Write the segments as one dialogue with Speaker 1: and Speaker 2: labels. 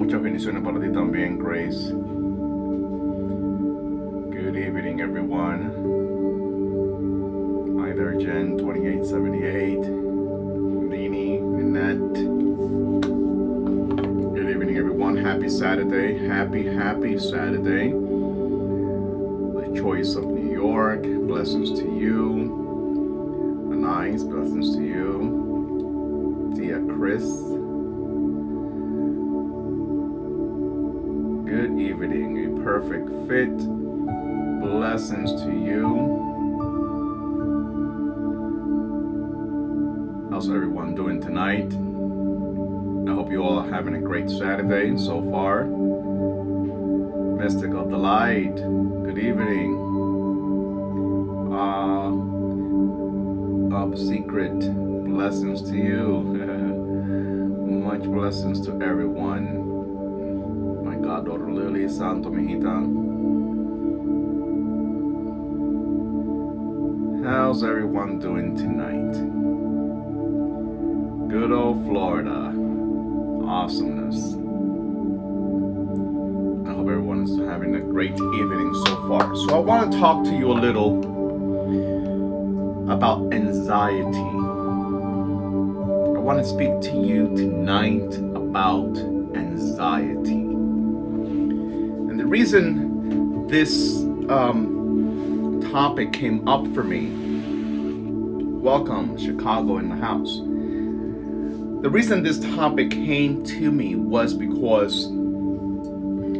Speaker 1: Muchas bendiciones para ti también, Grace. Good evening, everyone. Hi there, Jen 2878. Nini, Ninette. Good evening, everyone. Happy Saturday. Happy Saturday. The choice of New York. Blessings to you. Nice. Blessings to you. Tia Chris. Good evening. A perfect fit. Blessings to you. How's everyone doing tonight? I hope you all are having a great Saturday so far. Mystical Delight, good evening. Secret, blessings to you. Much blessings to everyone. My goddaughter Lily, Santo Mijita. How's everyone doing tonight? Good old Florida. Awesomeness. I hope everyone is having a great evening so far. So I want to talk to you a little about anxiety. I want to speak to you tonight about anxiety. And the reason this topic came up for me, welcome Chicago in the house. The reason this topic came to me was because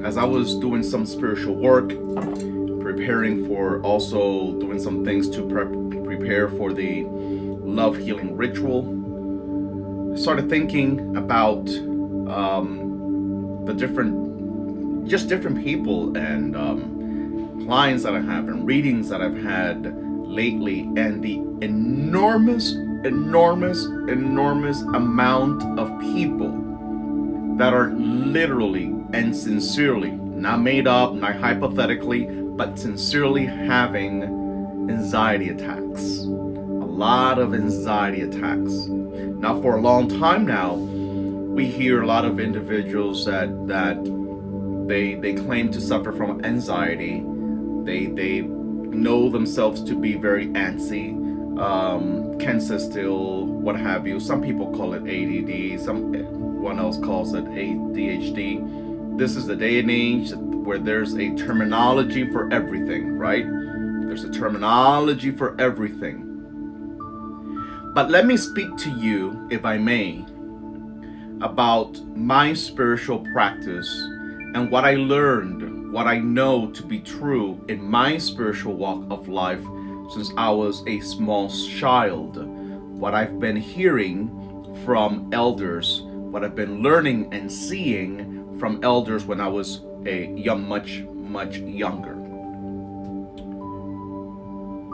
Speaker 1: as I was doing some spiritual work, preparing for also doing some things to prepare for the love healing ritual, I started thinking about the different people and clients that I have and readings that I've had lately, and the enormous amount of people that are literally and sincerely, not made up, not hypothetically, but sincerely having anxiety attacks. A lot of anxiety attacks. Now, for a long time now, we hear a lot of individuals that they claim to suffer from anxiety. They know themselves to be very antsy, can sit still, what have you. Some people call it ADD, someone else calls it ADHD. This is the day and age where there's a terminology for everything, right? There's a terminology for everything. But let me speak to you, if I may, about my spiritual practice and what I learned, what I know to be true in my spiritual walk of life since I was a small child. What I've been hearing from elders, what I've been learning and seeing from elders when I was much younger.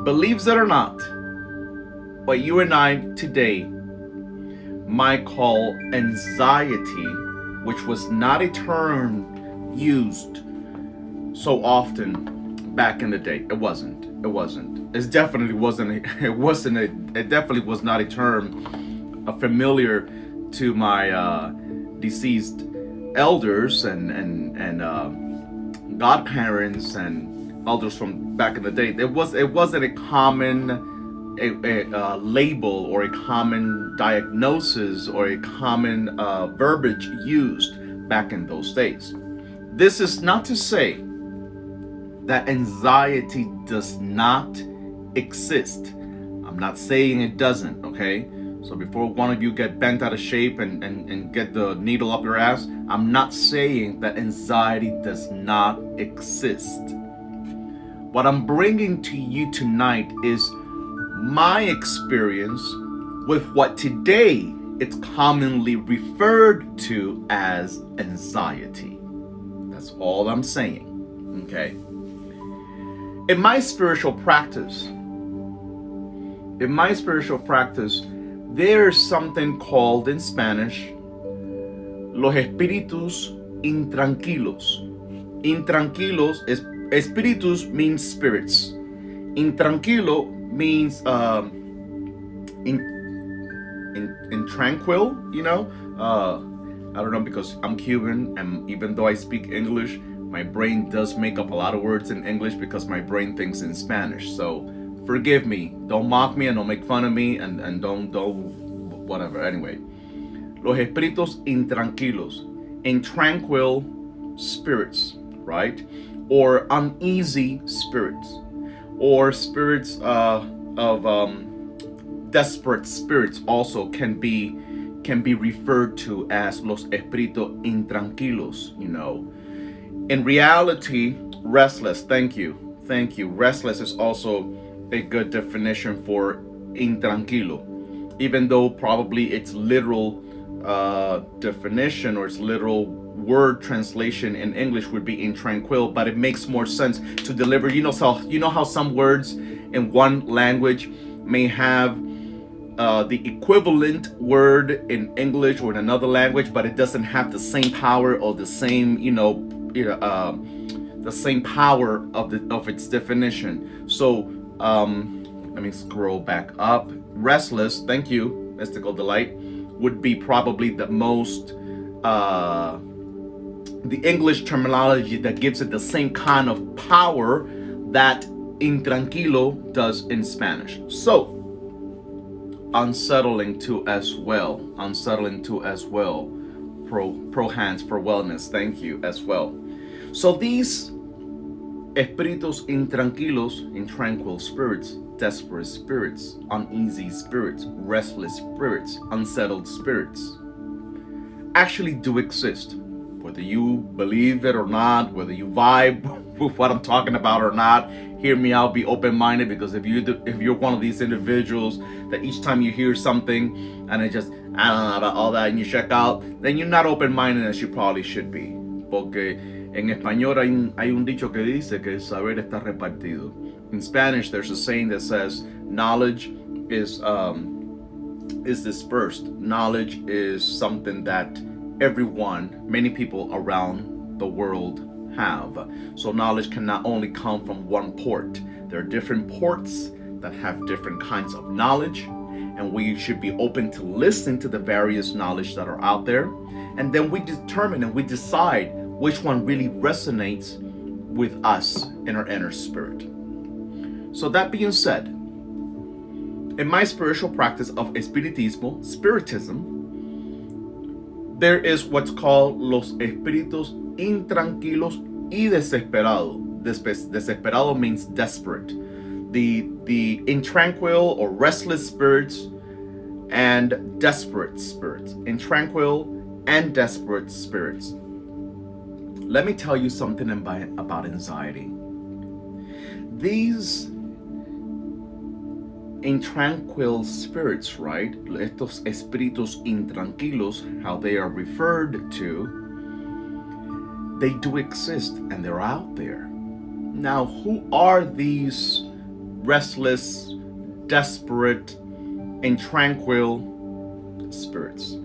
Speaker 1: Believes it or not, what you and I today might call anxiety, which was not a term used so often back in the day. It wasn't. It definitely was not a term familiar to my deceased elders and godparents and elders from back in the day. It wasn't a common label or a common diagnosis or a common verbiage used back in those days. This is not to say that anxiety does not exist. I'm not saying it doesn't, okay? So before one of you get bent out of shape and get the needle up your ass, I'm not saying that anxiety does not exist. What I'm bringing to you tonight is my experience with what today it's commonly referred to as anxiety. That's all I'm saying, okay? In my spiritual practice, there's something called in Spanish, los espíritus intranquilos. Intranquilos is espíritus means spirits. Intranquilo means in tranquil, I don't know, because I'm Cuban, and even though I speak English, my brain does make up a lot of words in English because my brain thinks in Spanish. So forgive me. Don't mock me and don't make fun of me, and don't whatever. Anyway, los espíritus intranquilos, intranquil spirits, right? Or uneasy spirits, or spirits of desperate spirits also can be referred to as los espíritus intranquilos. In reality, restless. Thank you. Restless is also a good definition for intranquilo, even though probably its literal definition or its literal word translation in English would be intranquil, but it makes more sense to deliver. How some words in one language may have the equivalent word in English or in another language, but it doesn't have the same power or the same, the same power of its definition. So let me scroll back up. Restless, thank you, Mystical Delight, would be probably the most the English terminology that gives it the same kind of power that intranquilo does in Spanish. So unsettling too as well. Pro hands for wellness, thank you as well. So these espíritus intranquilos, intranquil spirits, desperate spirits, uneasy spirits, restless spirits, unsettled spirits, actually do exist. Whether you believe it or not, whether you vibe with what I'm talking about or not, hear me out, be open-minded, because if you're one of these individuals that each time you hear something and it just, I don't know about all that, and you check out, then you're not open-minded as you probably should be. Porque en español hay un dicho que dice que el saber está repartido. In Spanish, there's a saying that says knowledge is dispersed. Knowledge is something that many people around the world have. So knowledge can not only come from one port. There are different ports that have different kinds of knowledge, and we should be open to listen to the various knowledge that are out there, and then we determine and we decide which one really resonates with us in our inner spirit. So that being said, in my spiritual practice of spiritism, there is what's called los espíritus intranquilos y desesperados. Desesperado means desperate. The intranquil or restless spirits and desperate spirits. Intranquil and desperate spirits. Let me tell you something about anxiety. These intranquil spirits, right? Estos espíritus intranquilos, how they are referred to, they do exist and they're out there. Now, who are these restless, desperate, intranquil spirits?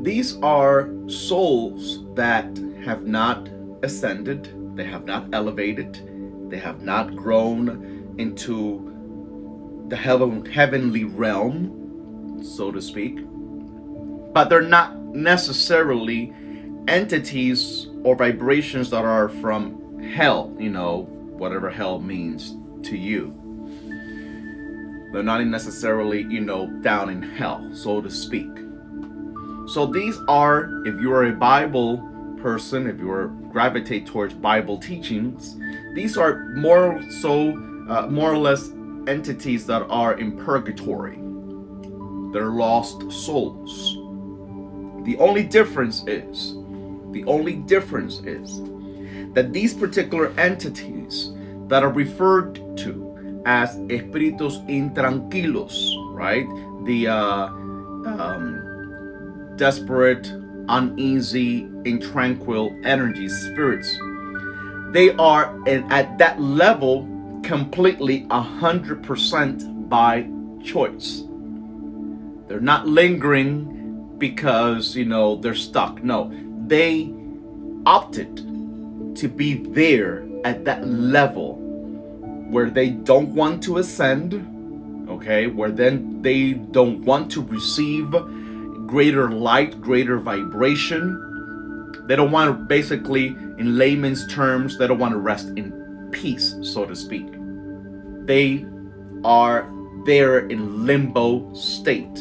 Speaker 1: These are souls that have not ascended, they have not elevated, they have not grown into the heavenly realm, so to speak, but they're not necessarily entities or vibrations that are from hell, whatever hell means to you. They're not necessarily, down in hell, so to speak. So these are, if you are a Bible person, if you gravitate towards Bible teachings, these are more or less entities that are in purgatory. They're lost souls. The only difference is that these particular entities that are referred to as espíritus intranquilos, right? The desperate, uneasy, intranquil energy spirits, they are at that level completely 100% by choice. They're not lingering because they're stuck. No, they opted to be there at that level where they don't want to ascend, okay, where then they don't want to receive greater light, greater vibration. They don't want to, basically, in layman's terms, they don't want to rest in peace, so to speak. They are there in limbo state.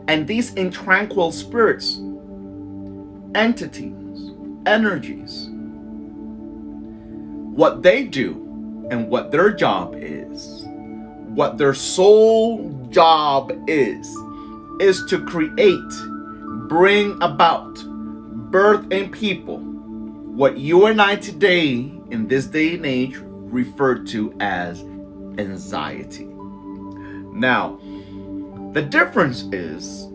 Speaker 1: And these intranquil spirits, entities, energies, what they do and what their job is, what their sole job is to create, bring about, birth in people what you and I today, in this day and age, refer to as anxiety. Now, the difference is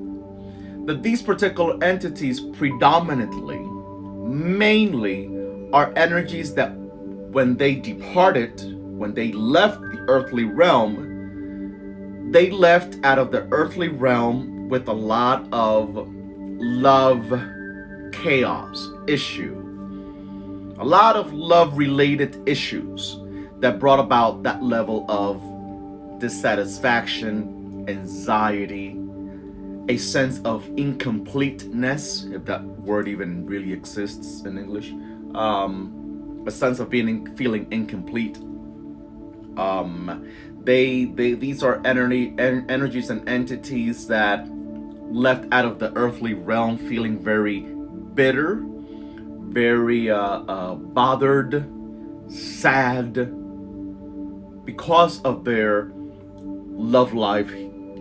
Speaker 1: that these particular entities predominantly, mainly, are energies that when they departed, when they left the earthly realm, they left out of the earthly realm with a lot of love chaos issue, a lot of love related issues that brought about that level of dissatisfaction, anxiety, a sense of incompleteness, if that word even really exists in English, a sense of feeling incomplete. These are energies and entities that left out of the earthly realm feeling very bitter, very bothered, sad, because of their love life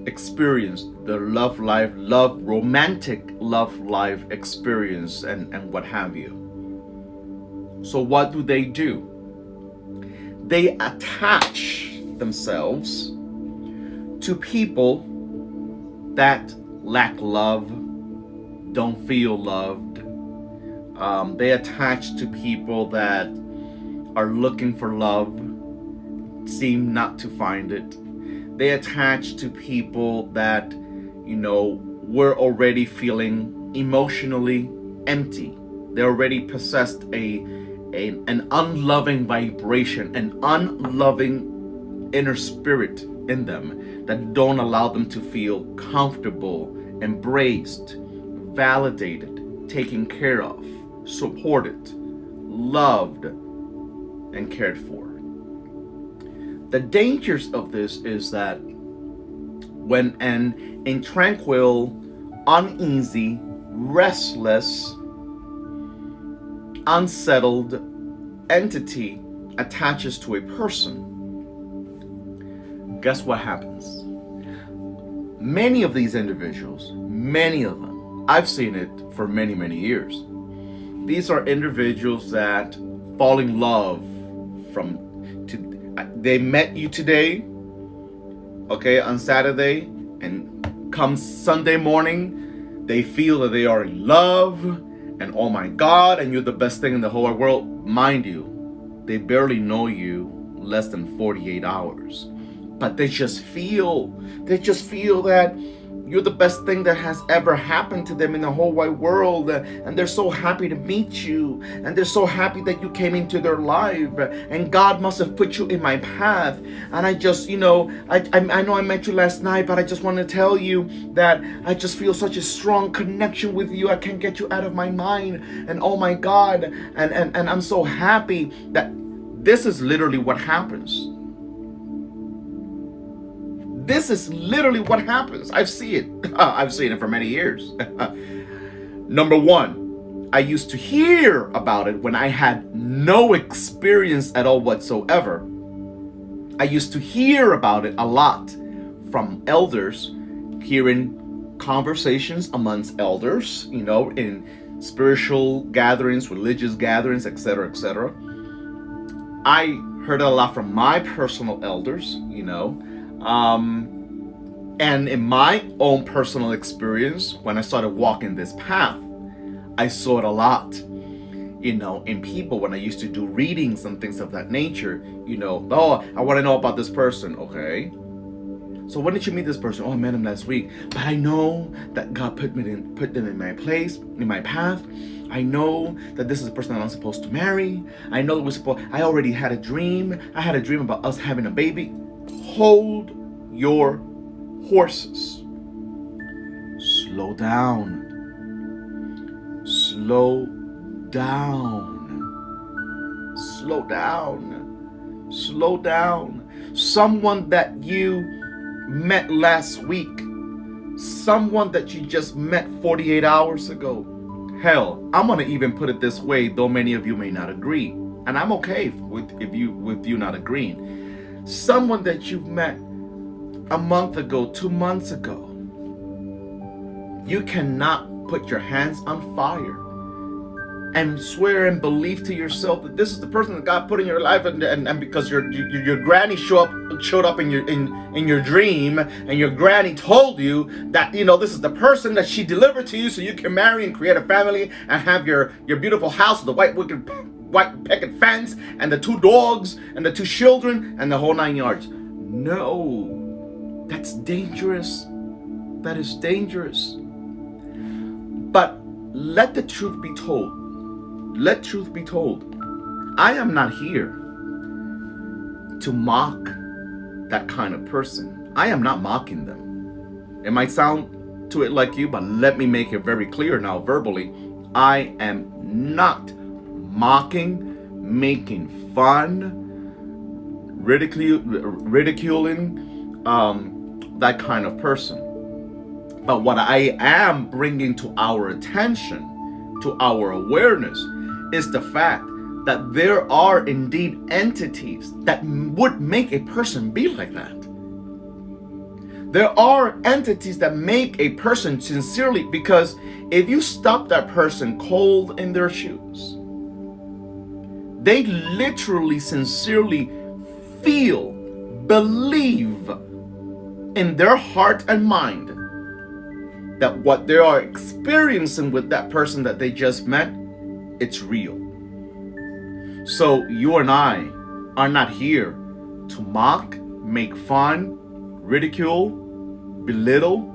Speaker 1: experience, their romantic love life experience, and what have you. So what do? They attach themselves to people that lack love, don't feel loved. They attach to people that are looking for love, seem not to find it. They attach to people that, were already feeling emotionally empty. They already possessed an unloving vibration, an unloving inner spirit in them that don't allow them to feel comfortable, embraced, validated, taken care of, supported, loved, and cared for. The dangers of this is that when an intranquil, uneasy, restless, unsettled entity attaches to a person, guess what happens? Many of these individuals, many of them, I've seen it for many, many years. These are individuals that fall in love they met you today, okay, on Saturday, and come Sunday morning, they feel that they are in love, and oh my God, and you're the best thing in the whole world. Mind you, they barely know you less than 48 hours. But they just feel that you're the best thing that has ever happened to them in the whole wide world. And they're so happy to meet you. And they're so happy that you came into their life. And God must have put you in my path. And I just, I know I met you last night, but I just want to tell you that I just feel such a strong connection with you. I can't get you out of my mind. And oh my God. And I'm so happy that this is literally what happens. This is literally what happens. I've seen it. I've seen it for many years. Number one, I used to hear about it when I had no experience at all whatsoever. I used to hear about it a lot from elders, hearing conversations amongst elders, in spiritual gatherings, religious gatherings, etc., etc. I heard it a lot from my personal elders, and in my own personal experience, when I started walking this path, I saw it a lot, in people when I used to do readings and things of that nature. Oh, I want to know about this person. Okay. So when did you meet this person? Oh, I met him last week. But I know that God put them in my place, in my path. I know that this is the person that I'm supposed to marry. I know that I already had a dream. I had a dream about us having a baby. Hold your horses. slow down. Slow down. Slow down. Slow down. Someone that you met last week, someone that you just met 48 hours ago. Hell, I'm gonna even put it this way, though many of you may not agree, and I'm okay with you not agreeing. Someone that you've met a month ago, 2 months ago. You cannot put your hands on fire and swear and believe to yourself that this is the person that God put in your life, and because your granny showed up in your dream, and your granny told you that this is the person that she delivered to you so you can marry and create a family and have your beautiful house with the white picket fence and the 2 dogs and the 2 children and the whole 9 yards. No, that's dangerous. That is dangerous. But let the truth be told. Let truth be told. I am not here to mock that kind of person. I am not mocking them. It might sound to it like you, but let me make it very clear now verbally. I am not mocking, making fun, ridiculing that kind of person. But what I am bringing to our attention, to our awareness, is the fact that there are indeed entities that would make a person be like that. There are entities that make a person sincerely, because if you stop that person cold in their shoes, they literally sincerely feel, believe in their heart and mind that what they are experiencing with that person that they just met, it's real. So you and I are not here to mock, make fun, ridicule, belittle,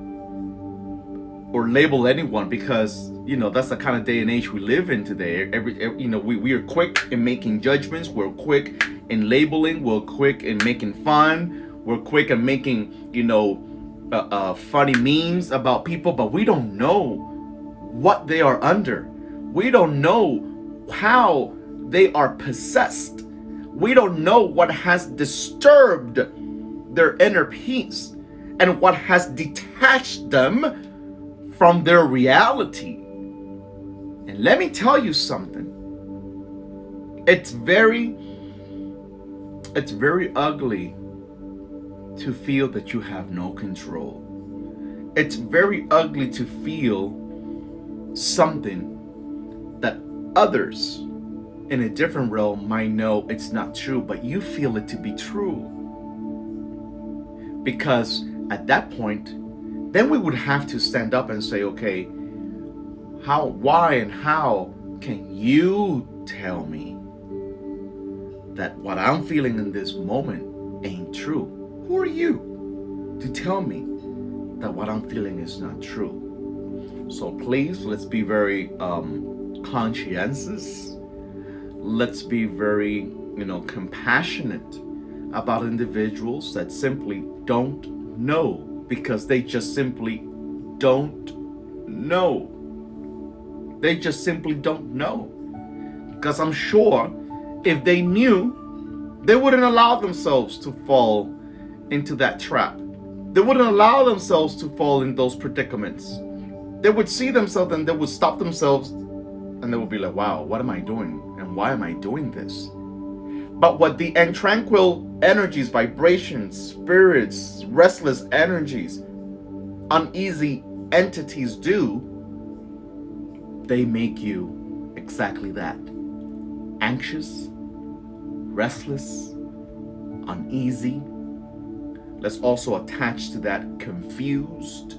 Speaker 1: or label anyone, because that's the kind of day and age we live in today. We are quick in making judgments, we're quick in labeling, we're quick in making fun, we're quick in making funny memes about people, but we don't know what they are under. We don't know how they are possessed. We don't know what has disturbed their inner peace and what has detached them from their reality. And let me tell you something. It's very ugly to feel that you have no control. It's very ugly to feel something that others in a different realm might know it's not true, but you feel it to be true. Because at that point, then we would have to stand up and say, okay, why and how can you tell me that what I'm feeling in this moment ain't true? Who are you to tell me that what I'm feeling is not true? So please, let's be very conscientious. Let's be very, compassionate about individuals that simply don't know, because they just simply don't know. They just simply don't know. Because I'm sure if they knew, they wouldn't allow themselves to fall into that trap. They wouldn't allow themselves to fall in those predicaments. They would see themselves and they would stop themselves and they would be like, wow, what am I doing? And why am I doing this? But what the tranquil energies, vibrations, spirits, restless energies, uneasy entities do, they make you exactly that. Anxious, restless, uneasy. Let's also attach to that confused.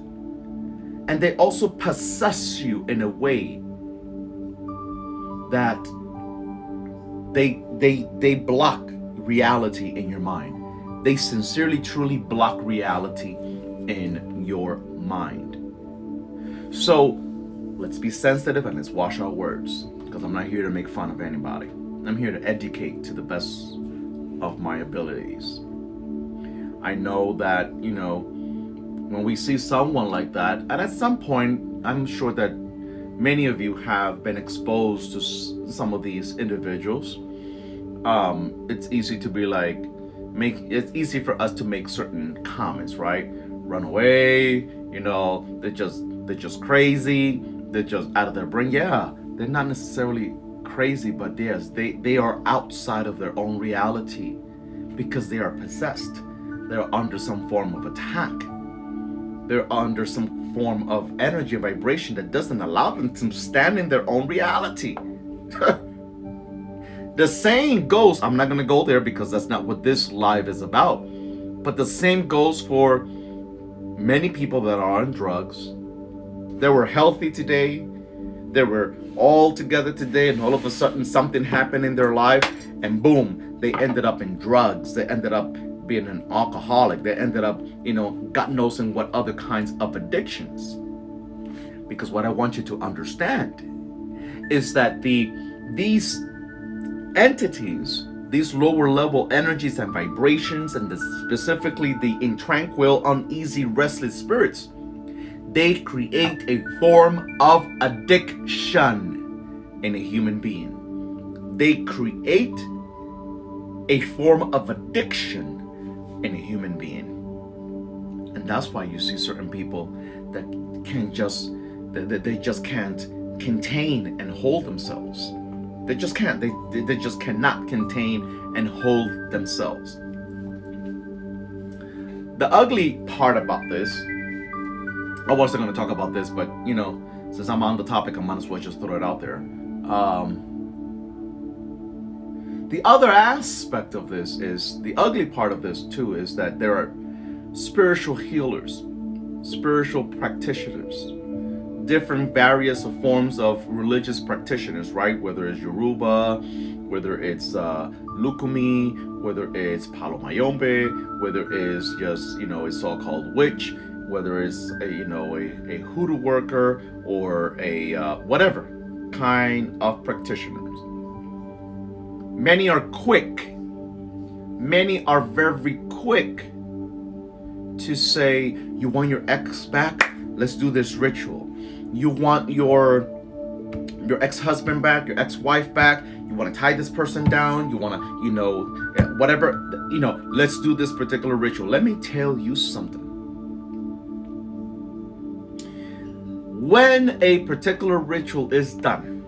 Speaker 1: And they also possess you in a way that they block reality in your mind. They sincerely, truly block reality in your mind. So let's be sensitive and let's watch our words, because I'm not here to make fun of anybody. I'm here to educate to the best of my abilities. I know that, when we see someone like that, and at some point, I'm sure that many of you have been exposed to some of these individuals. It's easy to be like, it's easy for us to make certain comments, right? Run away, they're just crazy, they're just out of their brain. Yeah, they're not necessarily crazy, but yes, they are outside of their own reality because they are possessed. They're under some form of attack. They're under some form of energy and vibration that doesn't allow them to stand in their own reality. The same goes, I'm not going to go there because that's not what this live is about, but the same goes for many people that are on drugs. They were healthy today, they were all together today, and all of a sudden something happened in their life, and boom, they ended up in drugs. They ended up being an alcoholic. They ended up, God knows in what other kinds of addictions. Because what I want you to understand is that these entities, these lower level energies and vibrations, and specifically the intranquil, uneasy, restless spirits, they create a form of addiction in a human being. They create a form of addiction in a human being. And that's why you see certain people that they just can't contain and hold themselves. They just can't. They just cannot contain and hold themselves. The ugly part about this, I wasn't going to talk about this, but since I'm on the topic, I might as well just throw it out there. The other aspect of this is, the ugly part of this too, is that there are spiritual healers, spiritual practitioners, different various forms of religious practitioners, right? Whether it's Yoruba, whether it's Lukumi, whether it's Palo Mayombe, whether it's just, a so-called witch, whether it's a hoodoo worker, or a whatever kind of practitioners. Many are quick. Many are very quick to say, you want your ex back? Let's do this ritual. You want your ex-husband back, your ex-wife back? You want to tie this person down? You want to, whatever, let's do this particular ritual. Let me tell you something. When a particular ritual is done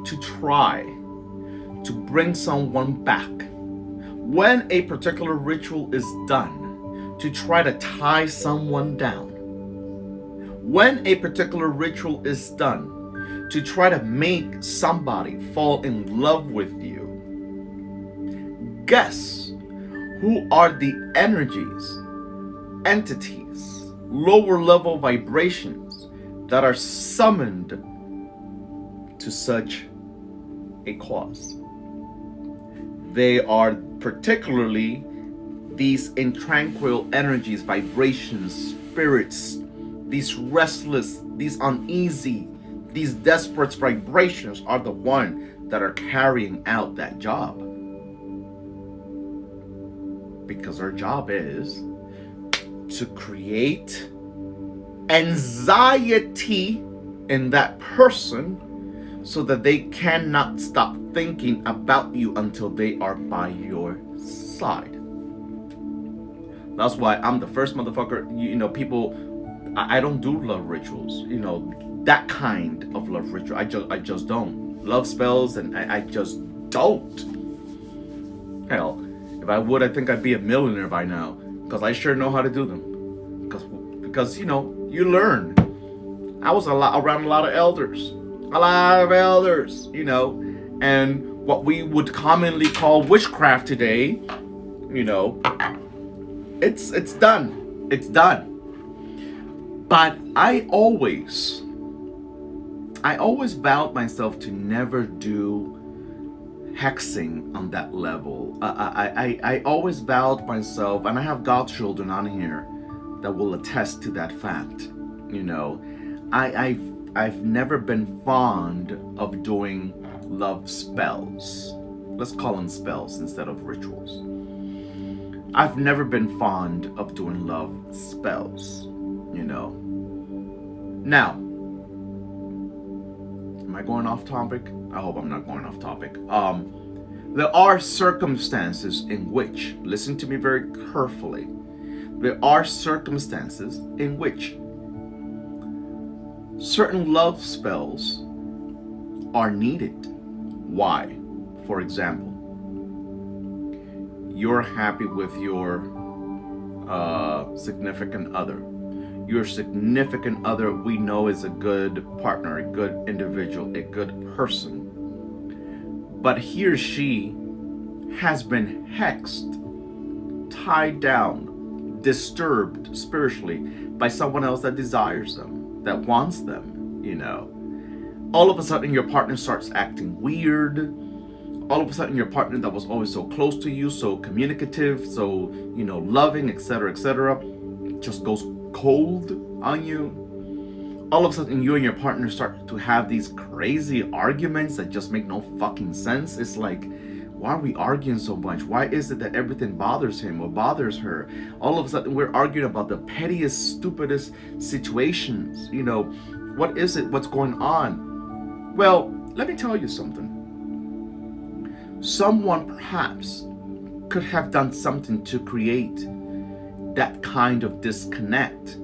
Speaker 1: to try to bring someone back, when a particular ritual is done to try to tie someone down, when a particular ritual is done to try to make somebody fall in love with you, guess who are the energies, entities, lower level vibrations that are summoned to such a cause? They are particularly these intranquil energies, vibrations, spirits, these restless, these uneasy, these desperate vibrations are the one that are carrying out that job. Because our job is to create anxiety in that person so that they cannot stop thinking about you until they are by your side. That's why I'm the first motherfucker, people, I don't do love rituals, that kind of love ritual. I just don't. Love spells, and I just don't. Hell, if I would, I think I'd be a millionaire by now, because I sure know how to do them. Because you learn. I was around a lot of elders, and what we would commonly call witchcraft today, it's done. It's done. But I always vowed myself to never do hexing on that level. I always vowed myself, and I have godchildren on here that will attest to that fact. I've never been fond of doing love spells. Let's call them spells instead of rituals. I've never been fond of doing love spells, you know. Now, am I going off topic? I hope I'm not going off topic. There are circumstances in which, listen to me very carefully, there are circumstances in which certain love spells are needed. Why? For example, you're happy with your significant other. Your significant other, we know, is a good partner, a good individual, a good person. But he or she has been hexed, tied down, disturbed spiritually by someone else that desires them, that wants them, you know. All of a sudden, your partner starts acting weird. All of a sudden, your partner that was always so close to you, so communicative, so, you know, loving, etc., just goes cold on you. All of a sudden, you and your partner start to have these crazy arguments that just make no fucking sense. It's like, why are we arguing so much? Why is it that everything bothers him or bothers her? All of a sudden, we're arguing about the pettiest, stupidest situations. You know, what is it? What's going on? Well, let me tell you something. Someone perhaps could have done something to create that kind of disconnect.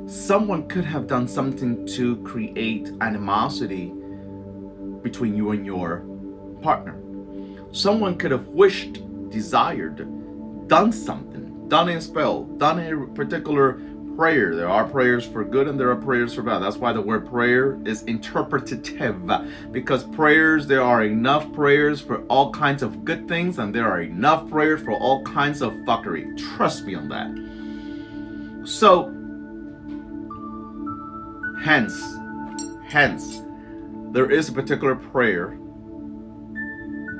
Speaker 1: Someone could have done something to create animosity between you and your partner. Someone could have wished, desired, done something, done a spell, done a particular prayer. There are prayers for good and there are prayers for bad. That's why the word prayer is interpretative, because prayers, there are enough prayers for all kinds of good things and there are enough prayers for all kinds of fuckery. Trust me on that. So, hence, there is a particular prayer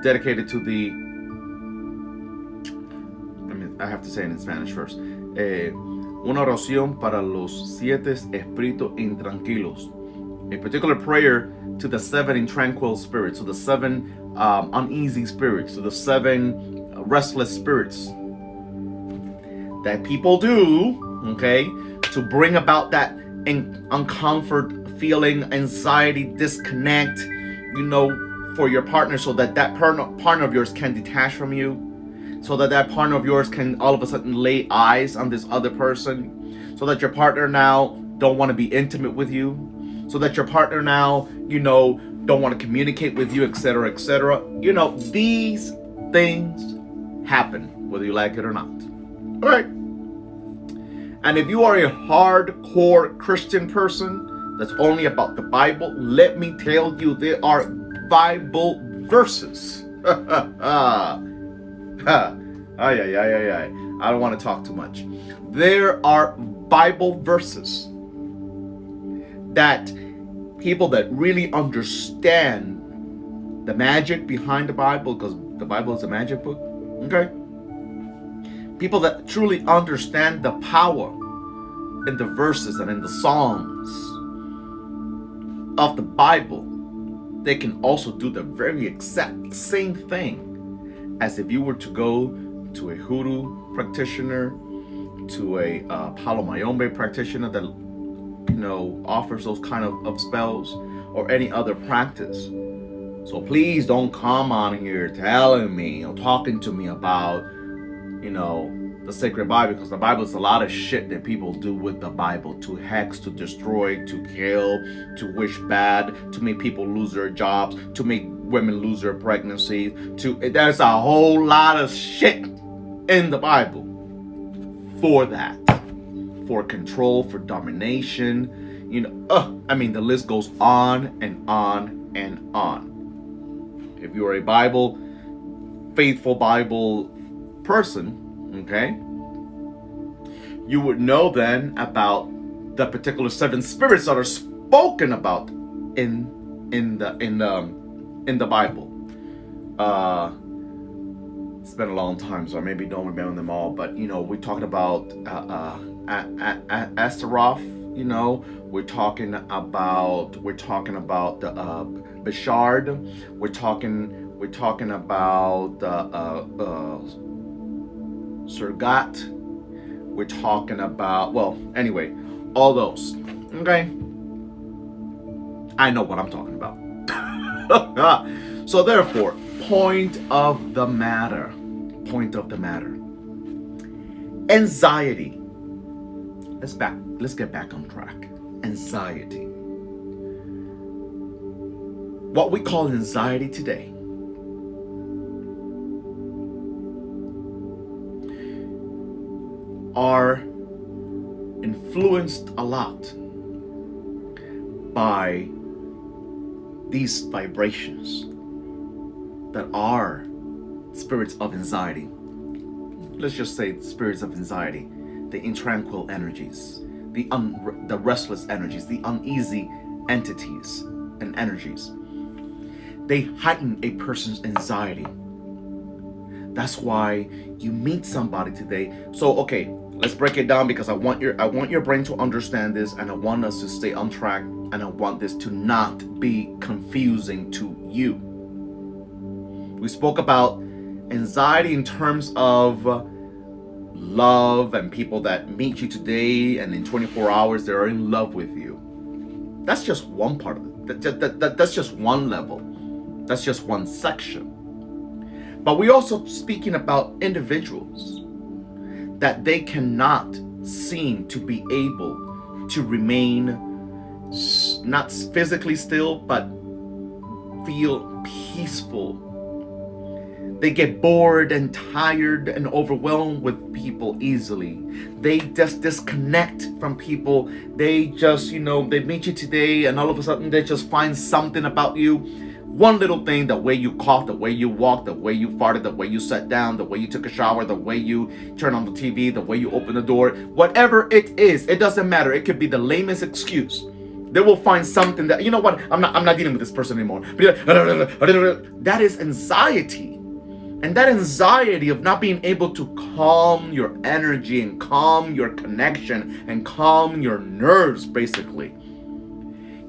Speaker 1: dedicated to the, I have to say it in Spanish first. Una oración para los 7 espíritus intranquilos. A particular prayer to the 7 intranquil spirits, to the 7 uneasy spirits, to the 7 restless spirits that people do, okay, to bring about that uncomfort feeling, anxiety, disconnect, you know, for your partner, so that partner of yours can detach from you, so that partner of yours can all of a sudden lay eyes on this other person, so that your partner now don't want to be intimate with you, so that your partner now, you know, don't want to communicate with you, etc., etc. You know, these things happen, whether you like it or not. All right. And if you are a hardcore Christian person that's only about the Bible, let me tell you, there are Bible verses. I don't want to talk too much. There are Bible verses that people that really understand the magic behind the Bible, because the Bible is a magic book, okay? People that truly understand the power in the verses and in the songs of the Bible, they can also do the very exact same thing as if you were to go to a hoodoo practitioner, to a Palo Mayombe practitioner that, you know, offers those kind of spells, or any other practice. So please don't come on here telling me or talking to me about, you know, the sacred Bible, because the Bible is a lot of shit that people do with the Bible, to hex, to destroy, to kill, to wish bad, to make people lose their jobs, to make women lose their pregnancy. There's a whole lot of shit in the Bible for that, for control, for domination. You know, I mean, the list goes on and on and on. If you are a faithful Bible person, okay, you would know then about the particular 7 spirits that are spoken about in the Bible. It's been a long time, so I maybe don't remember them all. But you know, we're talking about Astaroth. You know, we're talking about the Bishard. We're talking about Surgat. We're talking about, well, anyway, all those. Okay? I know what I'm talking about. So therefore, point of the matter. Anxiety. Let's get back on track. Anxiety. What we call anxiety today are influenced a lot by these vibrations that are spirits of anxiety. Let's just say spirits of anxiety, the intranquil energies, the restless energies, the uneasy entities and energies. They heighten a person's anxiety. That's why you meet somebody today. So okay, let's break it down, because I want your brain to understand this, and I want us to stay on track, and I want this to not be confusing to you. We spoke about anxiety in terms of love and people that meet you today, and in 24 hours they're in love with you. That's just one part of it. That's just one level. That's just one section. But we're also speaking about individuals that they cannot seem to be able to remain not physically still, but feel peaceful. They get bored and tired and overwhelmed with people easily. They just disconnect from people. They just, they meet you today and all of a sudden they just find something about you. One little thing, the way you cough, the way you walk, the way you farted, the way you sat down, the way you took a shower, the way you turn on the TV, the way you open the door, whatever it is, it doesn't matter. It could be the lamest excuse. They will find something that, you know what, I'm not dealing with this person anymore. That is anxiety. And that anxiety of not being able to calm your energy and calm your connection and calm your nerves, basically,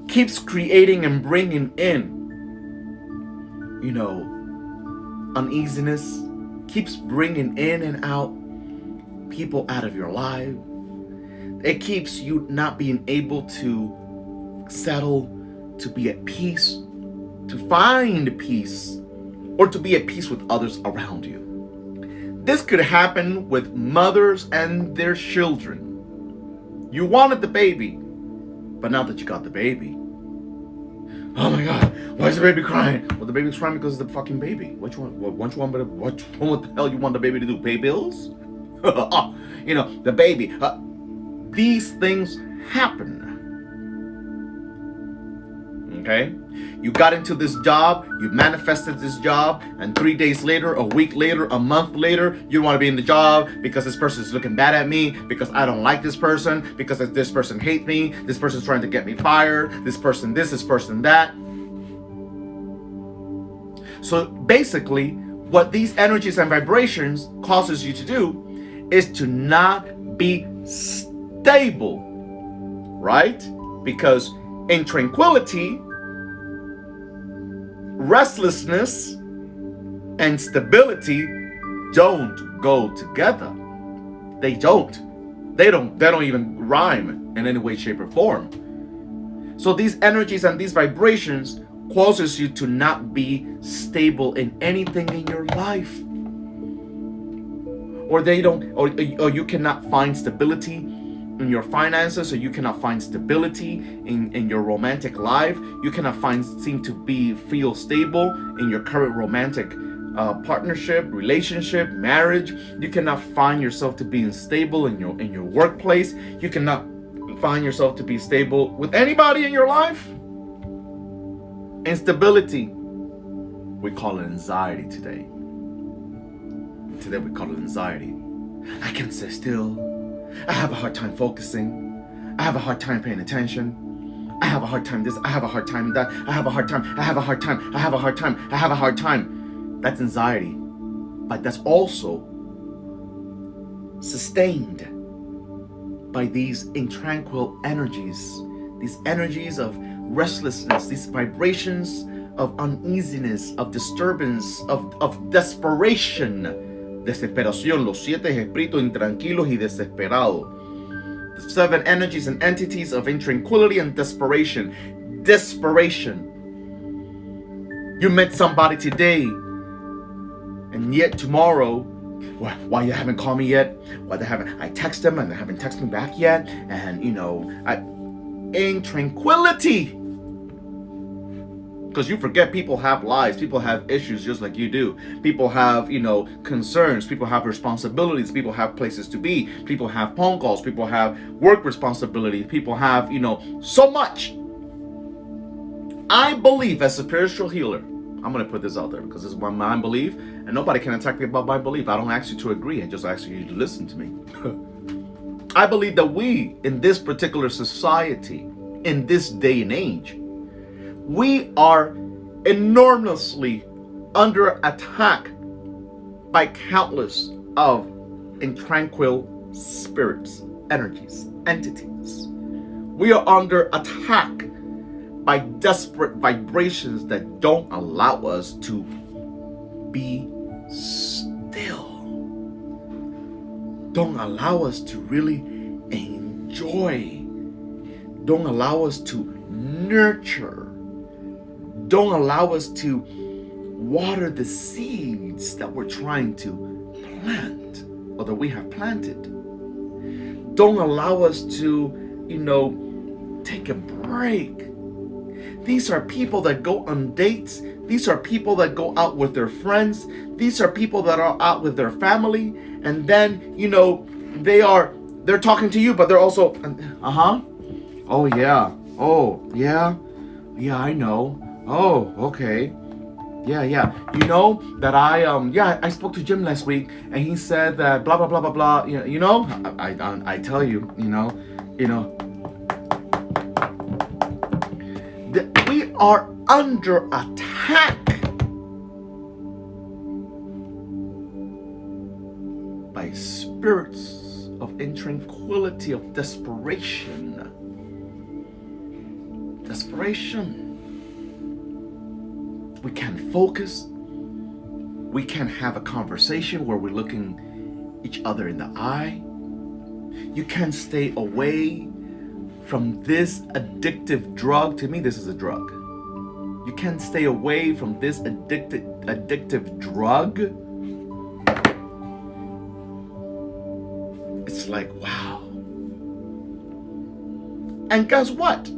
Speaker 1: keeps creating and bringing in, uneasiness, keeps bringing in and out people out of your life. It keeps you not being able to settle, to be at peace, to find peace, or to be at peace with others around you. This could happen with mothers and their children. You wanted the baby, but now that you got the baby, oh my God, why is the baby crying? Well, the baby's crying because it's the fucking baby. What the hell you want the baby to do? Pay bills? The baby. These things happen. Okay? You got into this job, you manifested this job, and 3 days later, a week later, a month later, you don't want to be in the job because this person is looking bad at me, because I don't like this person, because this person hates me, this person's trying to get me fired, this person that. So basically, what these energies and vibrations causes you to do is to not be stable, right? Because in tranquility, restlessness and stability don't go together. They don't even rhyme in any way, shape, or form. So these energies and these vibrations causes you to not be stable in anything in your life. Or you cannot find stability in your finances, or you cannot find stability in your romantic life. You cannot seem to feel stable in your current romantic partnership, relationship, marriage. You cannot find yourself to be stable in your workplace. You cannot find yourself to be stable with anybody in your life. Instability, we call it anxiety today. Today we call it anxiety. I can't sit still. I have a hard time focusing. I have a hard time paying attention. I have a hard time this. I have a hard time that. I have a hard time. I have a hard time. I have a hard time. I have a hard time. That's anxiety. But that's also sustained by these intranquil energies. These energies of restlessness. These vibrations of uneasiness, of disturbance, of desperation. Desesperación, los 7 espíritus intranquilos y desesperados. The 7 energies and entities of intranquility and desperation. Desperation. You met somebody today, and yet tomorrow, why you haven't called me yet? Why they haven't? I text them and they haven't texted me back yet. And in tranquility, because you forget people have lives, people have issues just like you do. People have concerns. People have responsibilities. People have places to be. People have phone calls. People have work responsibilities. People have so much. I believe as a spiritual healer. I'm going to put this out there because this is my belief, and nobody can attack me about my belief. I don't ask you to agree. I just ask you to listen to me. I believe that we, in this particular society, in this day and age, we are enormously under attack by countless of intranquil spirits, energies, entities. We are under attack by desperate vibrations that don't allow us to be still. Don't allow us to really enjoy. Don't allow us to nurture. Don't allow us to water the seeds that we're trying to plant or that we have planted. Don't allow us to, take a break. These are people that go on dates. These are people that go out with their friends. These are people that are out with their family. And then, they're talking to you, but they're also, oh yeah, I know. Oh, okay. Yeah. You know that I spoke to Jim last week and he said that blah, blah, blah, blah, blah. I tell you, that we are under attack by spirits of intranquility, of desperation. We can't focus. We can't have a conversation where we're looking each other in the eye. You can't stay away from this addictive drug. To me, this is a drug. You can't stay away from this addictive drug. It's like, wow. And guess what?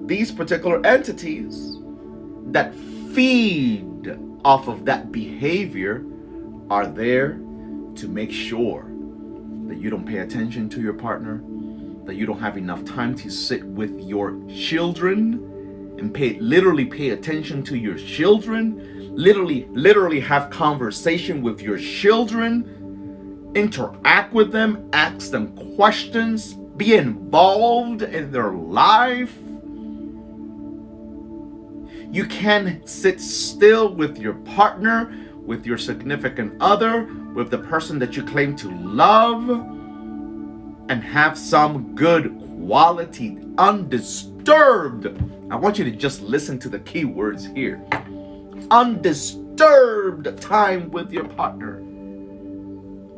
Speaker 1: These particular entities that feed off of that behavior are there to make sure that you don't pay attention to your partner, that you don't have enough time to sit with your children and literally pay attention to your children, literally have conversation with your children, interact with them, ask them questions, be involved in their life. You can sit still with your partner, with your significant other, with the person that you claim to love, and have some good quality, undisturbed. I want you to just listen to the key words here. Undisturbed time with your partner.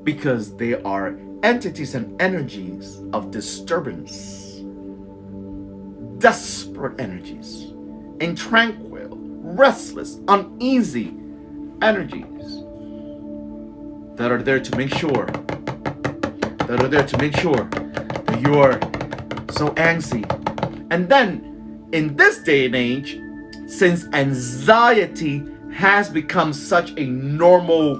Speaker 1: Because they are entities and energies of disturbance. Desperate energies. Intranquil, restless, uneasy energies that are there to make sure that you are so antsy. And then in this day and age, since anxiety has become such a normal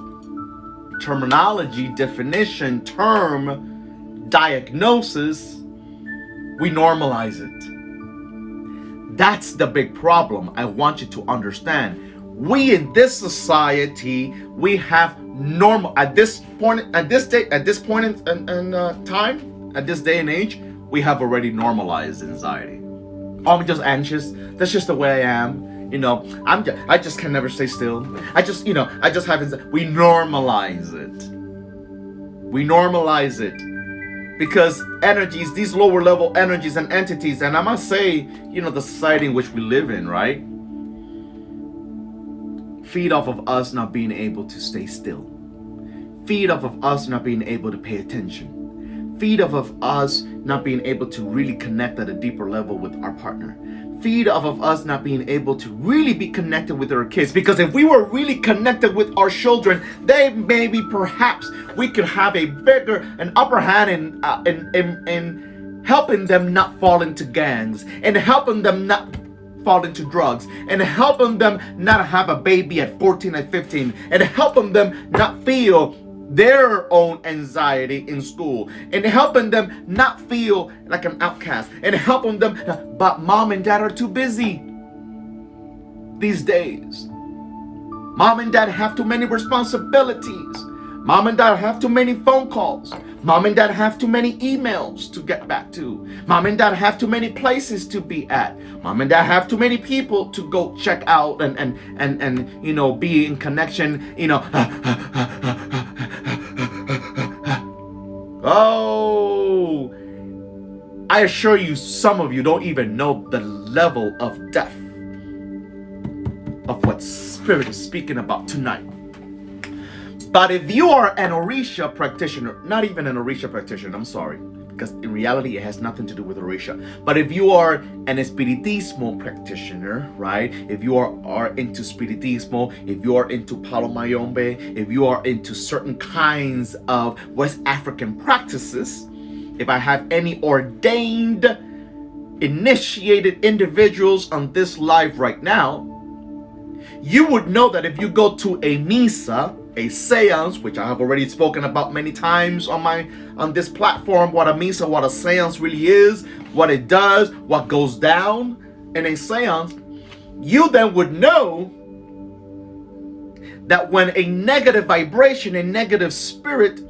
Speaker 1: terminology, definition, term, diagnosis, we normalize it. That's the big problem. I want you to understand. We in this society, we have normal at this point in time, at this day and age, we have already normalized anxiety. Oh, I'm just anxious. That's just the way I am. I just can never stay still. I just have anxiety. We normalize it. Because energies, these lower level energies and entities, and I must say, the society in which we live in, right? Feed off of us not being able to stay still. Feed off of us not being able to pay attention. Feed off of us not being able to really connect at a deeper level with our partner. Feed off of us not being able to really be connected with our kids. Because if we were really connected with our children, then maybe perhaps we could have a bigger and upper hand in helping them not fall into gangs, and helping them not fall into drugs, and helping them not have a baby at 14 and 15, and helping them not feel their own anxiety in school, and helping them not feel like an outcast, and helping them, but mom and dad are too busy these days. Mom and dad have too many responsibilities. Mom and dad have too many phone calls. Mom and dad have too many emails to get back to. Mom and dad have too many places to be at. Mom and dad have too many people to go check out and you know, be in connection, you know. Oh, I assure you, some of you don't even know the level of depth of what Spirit is speaking about tonight. But if you are an Orisha practitioner, not even an Orisha practitioner, I'm sorry, because in reality it has nothing to do with Orisha. But if you are an Espiritismo practitioner, right? If you are into Spiritismo, if you are into Palo Mayombe, if you are into certain kinds of West African practices, if I have any ordained, initiated individuals on this live right now, you would know that if you go to a misa, a seance, which I have already spoken about many times on this platform, what a misa, what a seance really is, what it does, what goes down in a seance, you then would know that when a negative vibration, a negative spirit,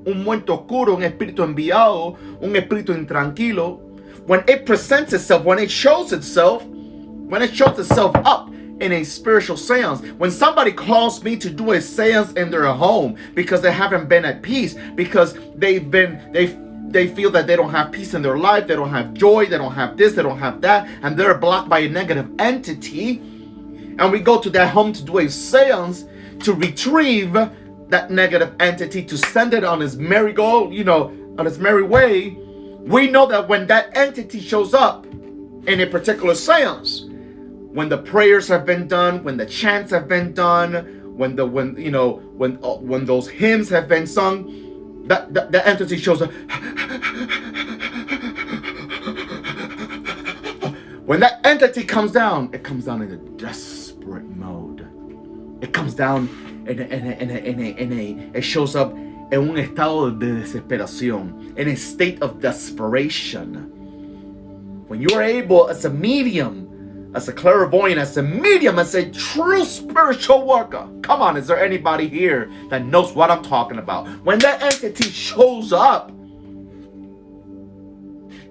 Speaker 1: un muerto oscuro, un espíritu enviado, un espíritu intranquilo, when it presents itself, when it shows itself up in a spiritual seance, when somebody calls me to do a seance in their home because they haven't been at peace, because they feel that they don't have peace in their life, they don't have joy, they don't have this, they don't have that, and they're blocked by a negative entity, and we go to that home to do a seance to retrieve that negative entity, to send it on its merry-go, you know, on its merry way, we know that when that entity shows up in a particular seance, when the prayers have been done, when the chants have been done, when those hymns have been sung, that entity shows up. When that entity comes down, it comes down in a desperate mode. It comes down it shows up en un estado de desesperación, in a state of desperation. When you are able, as a medium, as a clairvoyant, as a medium, as a true spiritual worker. Come on, is there anybody here that knows what I'm talking about? When that entity shows up,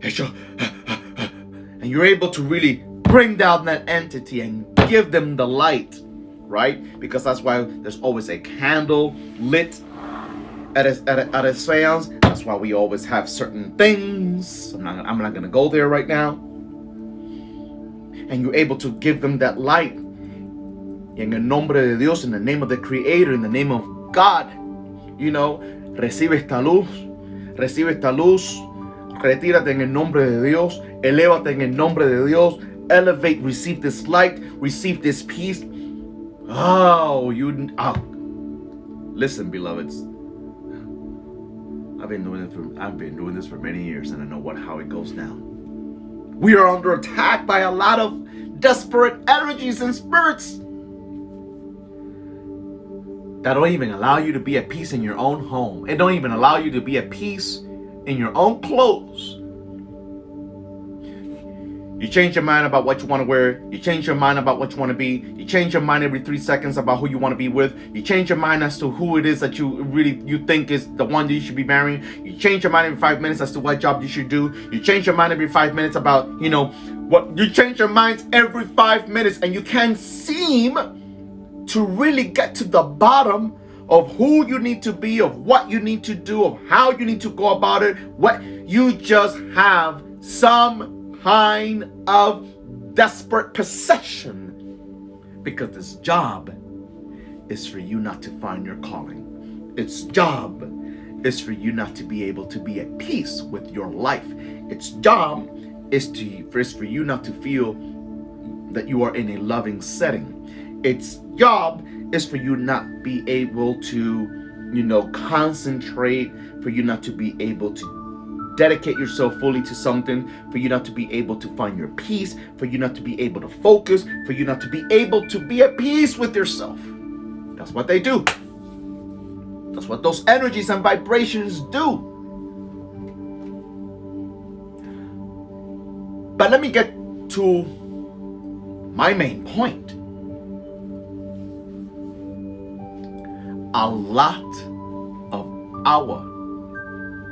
Speaker 1: and you're able to really bring down that entity and give them the light, right? Because that's why there's always a candle lit at a seance. That's why we always have certain things. I'm not going to go there right now. And you're able to give them that light. Y en el nombre de Dios, in the name of the Creator, in the name of God, you know, recibe esta luz, retírate en el nombre de Dios, elévate en el nombre de Dios, elevate, receive this light, receive this peace. Listen, beloveds, I've been doing this for many years, and I know how it goes down. We are under attack by a lot of desperate energies and spirits that don't even allow you to be at peace in your own home. It don't even allow you to be at peace in your own clothes. You change your mind about what you want to wear. You change your mind about what you want to be. You change your mind every 3 seconds about who you want to be with. You change your mind as to who it is that you think is the one that you should be marrying. You change your mind every 5 minutes as to what job you should do. You change your mind every 5 minutes about, you know, what you change your minds every 5 minutes, and you can't seem to really get to the bottom of who you need to be, of what you need to do, of how you need to go about it. What you just have some kind of desperate possession, because this job is for you not to find your calling. Its job is for you not to be able to be at peace with your life. Its job is for you not to feel that you are in a loving setting. Its job is for you not be able to, concentrate, for you not to be able to dedicate yourself fully to something, for you not to be able to find your peace, for you not to be able to focus, for you not to be able to be at peace with yourself. That's what they do. That's what those energies and vibrations do. But let me get to my main point. A lot of our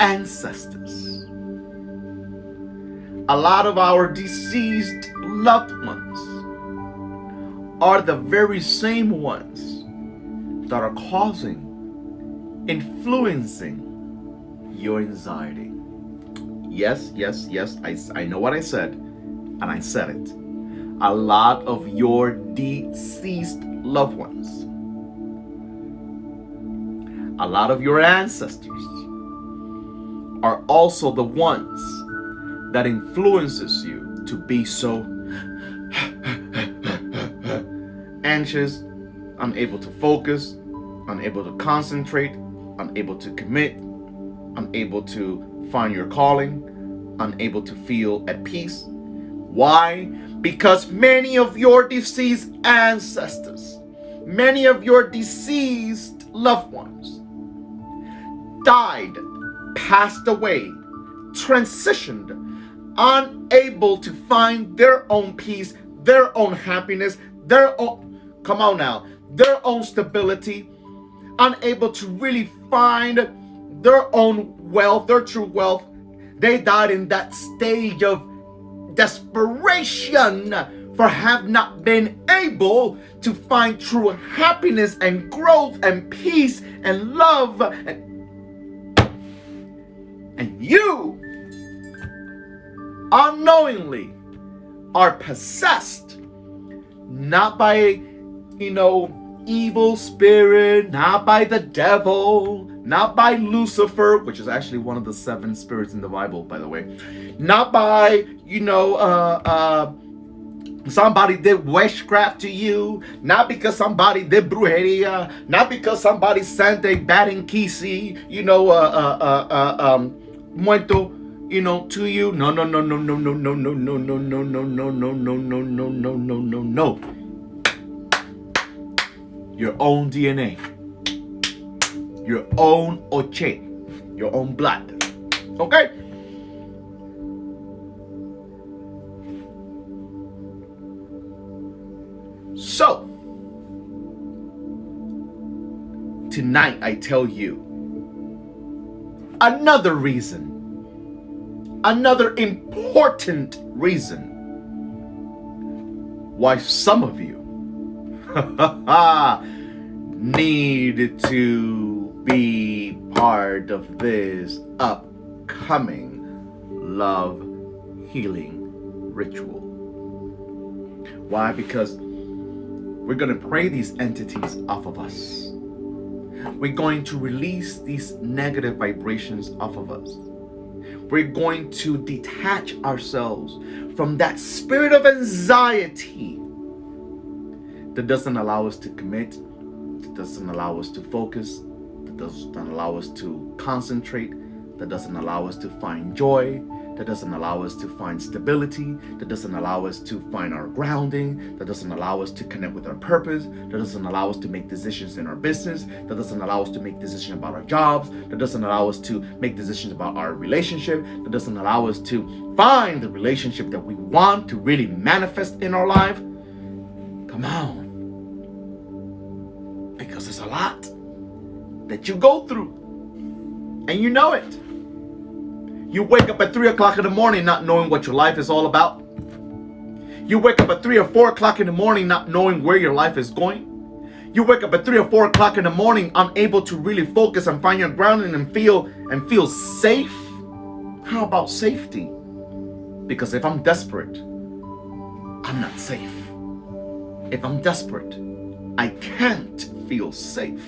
Speaker 1: ancestors, a lot of our deceased loved ones are the very same ones that are influencing your anxiety. Yes, I know what I said, and I said it. A lot of your deceased loved ones, a lot of your ancestors are also the ones that influences you to be so anxious, unable to focus, unable to concentrate, unable to commit, unable to find your calling, unable to feel at peace. Why? Because many of your deceased ancestors, many of your deceased loved ones died, passed away, transitioned, unable to find their own peace, their own happiness, their own stability, unable to really find their own wealth, their true wealth. They died in that stage of desperation for have not been able to find true happiness and growth and peace and love. And you unknowingly are possessed, not by, evil spirit, not by the devil, not by Lucifer, which is actually one of the 7 spirits in the Bible, by the way, not by, somebody did witchcraft to you, not because somebody did brujeria, not because somebody sent a Badankisi, muerto, to you. No. Your own DNA, your own oche, your own blood. Okay? So, tonight I tell you another reason, another important reason why some of you need to be part of this upcoming love healing ritual. Why? Because we're going to pray these entities off of us. We're going to release these negative vibrations off of us. We're going to detach ourselves from that spirit of anxiety that doesn't allow us to commit, that doesn't allow us to focus, that doesn't allow us to concentrate, that doesn't allow us to find joy, that doesn't allow us to find stability, that doesn't allow us to find our grounding, that doesn't allow us to connect with our purpose, that doesn't allow us to make decisions in our business, that doesn't allow us to make decisions about our jobs, that doesn't allow us to make decisions about our relationship, that doesn't allow us to find the relationship that we want to really manifest in our life. Come on. Because there's a lot that you go through, and you know it. You wake up at 3 o'clock in the morning not knowing what your life is all about. You wake up at 3 or 4 o'clock in the morning not knowing where your life is going. You wake up at 3 or 4 o'clock in the morning unable to really focus and find your grounding and feel safe. How about safety? Because if I'm desperate, I'm not safe. If I'm desperate, I can't feel safe.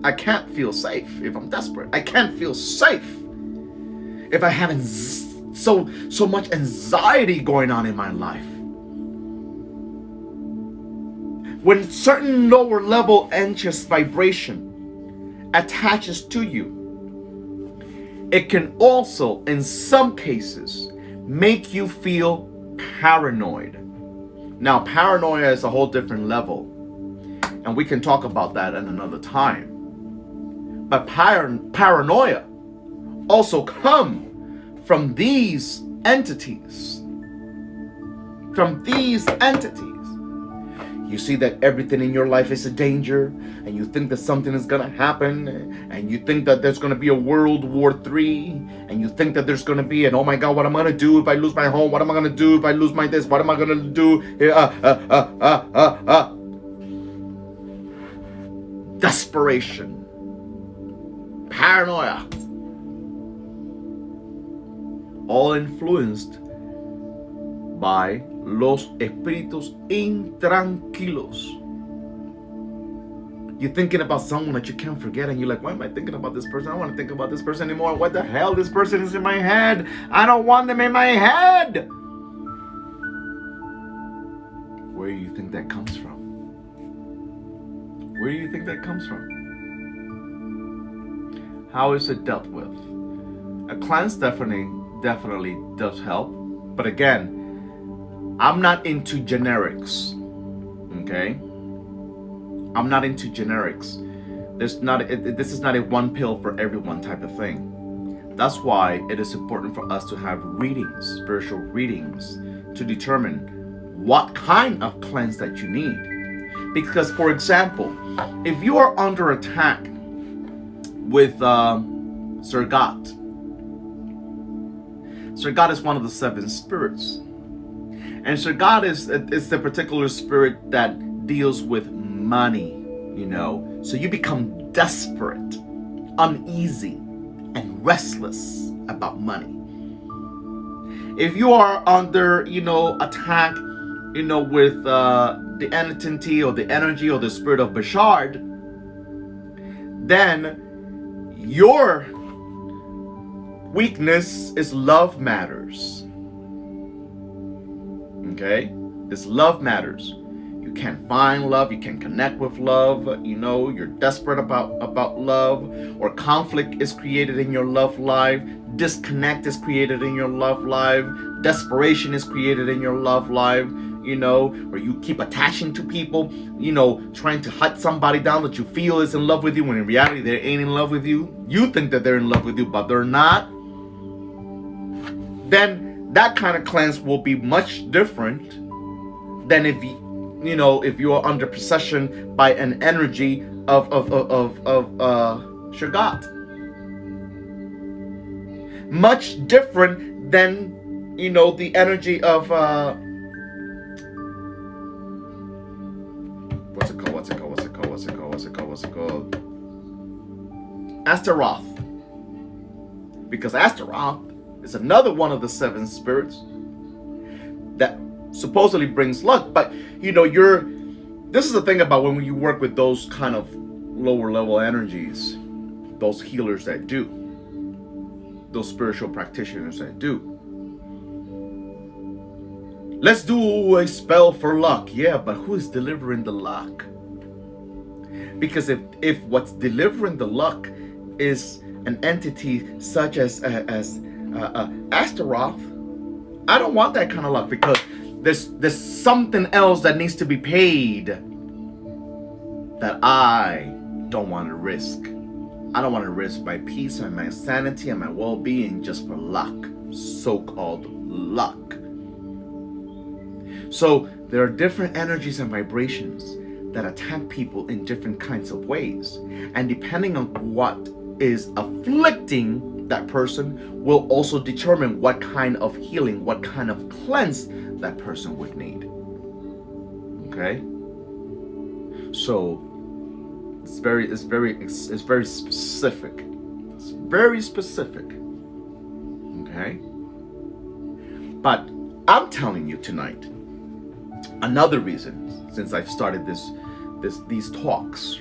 Speaker 1: I can't feel safe if I'm desperate. I can't feel safe if I have so much anxiety going on in my life. When certain lower level anxious vibration attaches to you, it can also, in some cases, make you feel paranoid. Now, paranoia is a whole different level, and we can talk about that at another time. But paranoia also come from these entities. From these entities. You see that everything in your life is a danger, and you think that something is going to happen, and you think that there's going to be a World War III, and you think that there's going to be an, oh my God, what am I going to do if I lose my home? What am I going to do if I lose my this? What am I going to do? Desperation. Paranoia. All influenced by los espíritus intranquilos. You're thinking about someone that you can't forget, and you're like, why am I thinking about this person? I don't want to think about this person anymore. What the hell? This person is in my head. I don't want them in my head. Where do you think that comes from? Where do you think that comes from? How is it dealt with? A cleanse definitely does help. But again, I'm not into generics, okay? I'm not into generics. This is not a one pill for everyone type of thing. That's why it is important for us to have readings, spiritual readings, to determine what kind of cleanse that you need. Because, for example, if you are under attack with Surgat, Surgat is one of the 7 spirits. And Surgat is the particular spirit that deals with money, you know. So you become desperate, uneasy, and restless about money. If you are under, attack, with the entity or the energy or the spirit of Bashard, then your weakness is love matters. Okay? It's love matters. You can't find love, you can't connect with love, you're desperate about love, or conflict is created in your love life, disconnect is created in your love life, desperation is created in your love life, where you keep attaching to people, trying to hunt somebody down that you feel is in love with you, when in reality they ain't in love with you. You think that they're in love with you, but they're not. Then that kind of cleanse will be much different than if you are under possession by an energy of Shagat. Much different than the energy of what's it called? Astaroth. Because Astaroth is another one of the 7 spirits that supposedly brings luck. But this is the thing about when you work with those kind of lower level energies, those healers that do, those spiritual practitioners that do. Let's do a spell for luck. Yeah, but who is delivering the luck? Because if what's delivering the luck is an entity such as Astaroth, I don't want that kind of luck, because there's something else that needs to be paid that I don't want to risk. I don't want to risk my peace and my sanity and my well-being just for luck, so-called luck. So there are different energies and vibrations that attack people in different kinds of ways, and depending on what is afflicting that person will also determine what kind of healing, what kind of cleanse that person would need. Okay? So it's very specific. It's very specific. Okay? But I'm telling you tonight, another reason, since I've started these talks,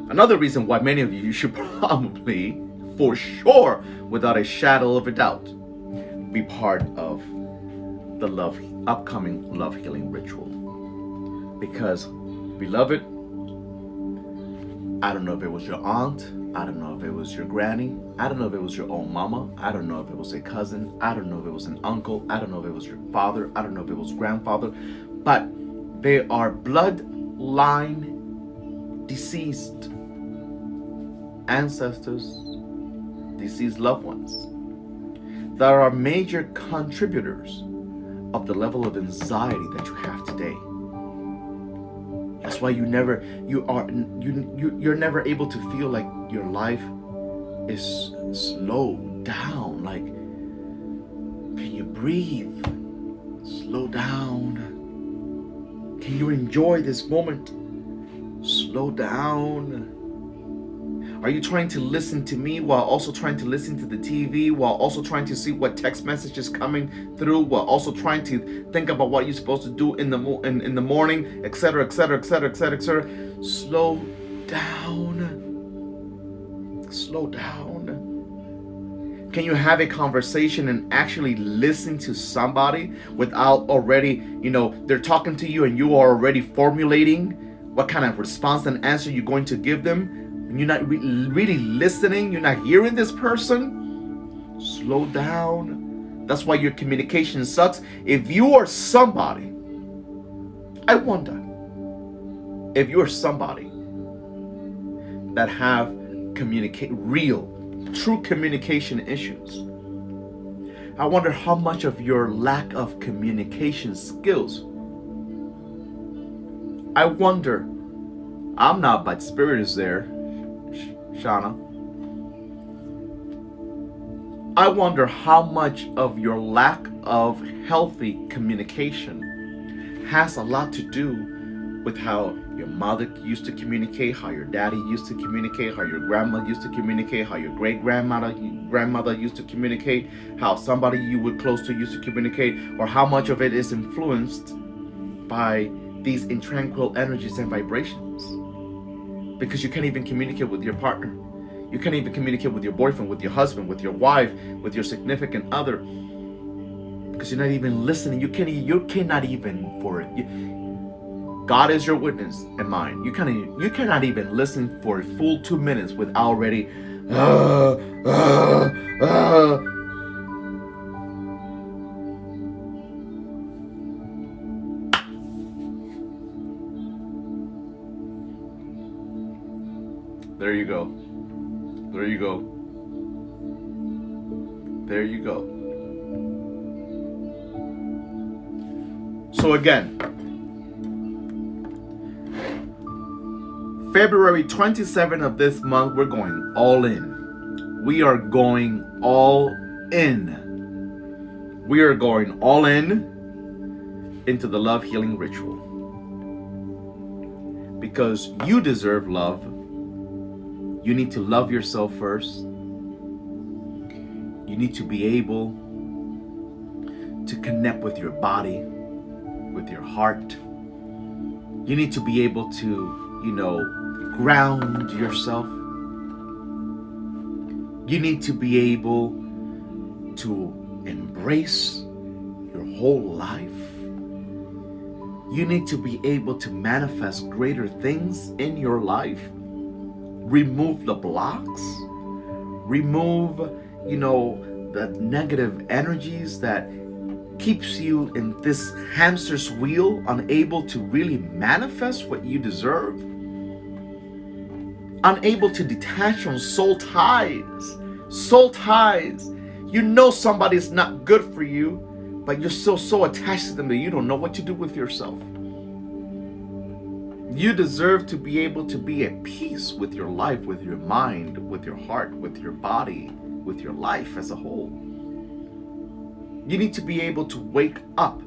Speaker 1: Another reason why many of you should probably, for sure, without a shadow of a doubt, be part of the upcoming love healing ritual. Because, beloved, I don't know if it was your aunt, I don't know if it was your granny, I don't know if it was your own mama, I don't know if it was a cousin, I don't know if it was an uncle, I don't know if it was your father, I don't know if it was grandfather, but they are bloodline deceased ancestors, deceased loved ones that are major contributors of the level of anxiety that you have today. That's why you're never able to feel like your life is slowed down. Like, can you breathe? Slow down. Can you enjoy this moment? Slow down. Are you trying to listen to me while also trying to listen to the TV, while also trying to see what text message is coming through, while also trying to think about what you're supposed to do in the morning, etc., etc., etc., etc., etc.? Slow down. Slow down. Can you have a conversation and actually listen to somebody without already, they're talking to you and you are already formulating what kind of response and answer you're going to give them? And you're not really listening, you're not hearing this person? Slow down. That's why your communication sucks. If you are somebody, I wonder if you're somebody that have true communication issues, I wonder how much of your lack of communication skills, I wonder, I'm not, but Spirit is there, Shauna. I wonder how much of your lack of healthy communication has a lot to do with how your mother used to communicate, how your daddy used to communicate, how your grandma used to communicate, how your grandmother used to communicate, how somebody you were close to used to communicate, or how much of it is influenced by these intranquil energies and vibrations. Because you can't even communicate with your partner. You can't even communicate with your boyfriend, with your husband, with your wife, with your significant other. Because you're not even listening. You cannot even for it. God is your witness and mine. You cannot even listen for a full 2 minutes with already There you go. There you go. There you go. So again, February 27th of this month, we're going all in. We are going all in. We are going all in into the love healing ritual. Because you deserve love. You need to love yourself first. You need to be able to connect with your body, with your heart. You need to be able to, ground yourself. You need to be able to embrace your whole life. You need to be able to manifest greater things in your life. Remove the blocks. Remove, the negative energies that keeps you in this hamster's wheel, unable to really manifest what you deserve. Unable to detach from soul ties. Soul ties. You know somebody's not good for you, but you're still so attached to them that you don't know what to do with yourself. You deserve to be able to be at peace with your life, with your mind, with your heart, with your body, with your life as a whole. You need to be able to wake up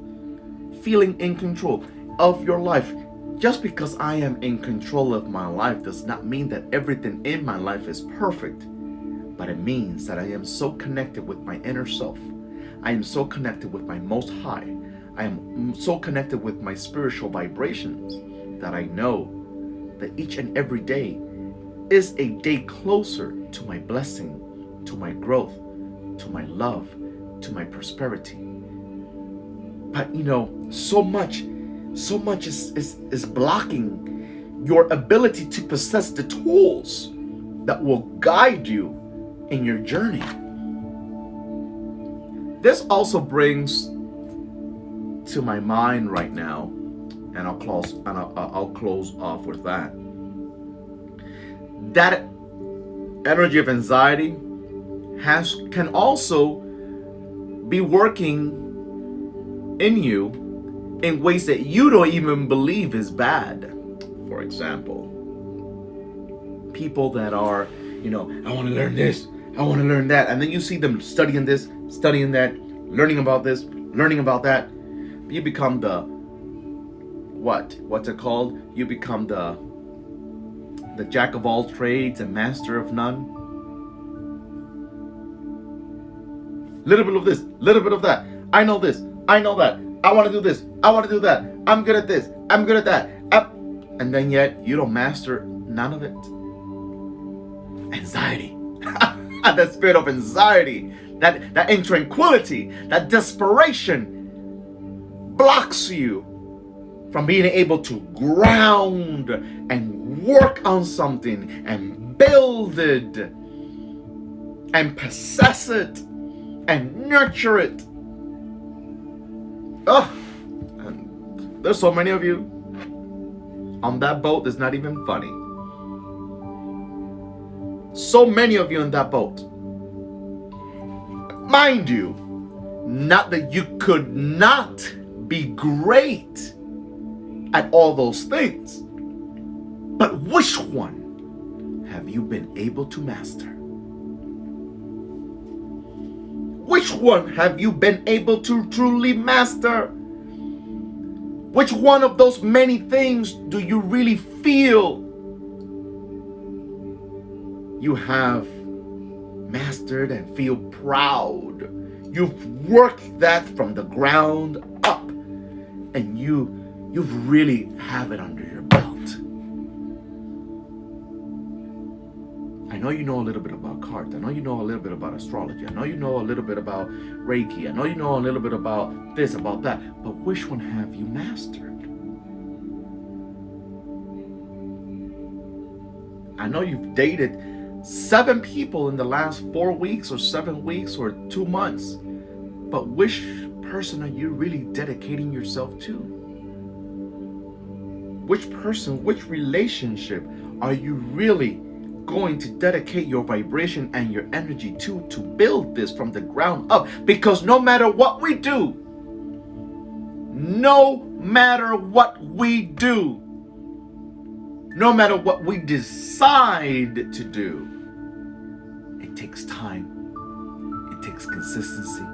Speaker 1: feeling in control of your life. Just because I am in control of my life does not mean that everything in my life is perfect, but it means that I am so connected with my inner self. I am so connected with my Most High. I am so connected with my spiritual vibrations that I know that each and every day is a day closer to my blessing, to my growth, to my love, to my prosperity. But so much is blocking your ability to possess the tools that will guide you in your journey. This also brings to my mind right now, and I'll close off with that. That energy of anxiety can also be working in you in ways that you don't even believe is bad. For example, people that are, I want to learn this, I want to learn that, and then you see them studying this, studying that, learning about this, learning about that. You become the what's it called? You become the jack of all trades and master of none. Little bit of this, little bit of that. I know this, I know that. I want to do this, I want to do that. I'm good at this, I'm good at that. And then yet you don't master none of it. Anxiety. That spirit of anxiety, that intranquility, that desperation blocks you from being able to ground and work on something and build it and possess it and nurture it. And there's so many of you on that boat. It's not even funny. So many of you in that boat. Mind you, not that you could not be great at all those things, but which one have you been able to master? Which one have you been able to truly master? Which one of those many things do you really feel you have mastered and feel proud? You've worked that from the ground up, and you really have it under your belt. I know you know a little bit about cards. I know you know a little bit about astrology. I know you know a little bit about Reiki. I know you know a little bit about this, about that. But which one have you mastered? I know you've dated 7 people in the last 4 weeks or 7 weeks or 2 months. But which person are you really dedicating yourself to? Which person, which relationship are you really going to dedicate your vibration and your energy to build this from the ground up? Because no matter what we do, no matter what we decide to do, it takes time, it takes consistency,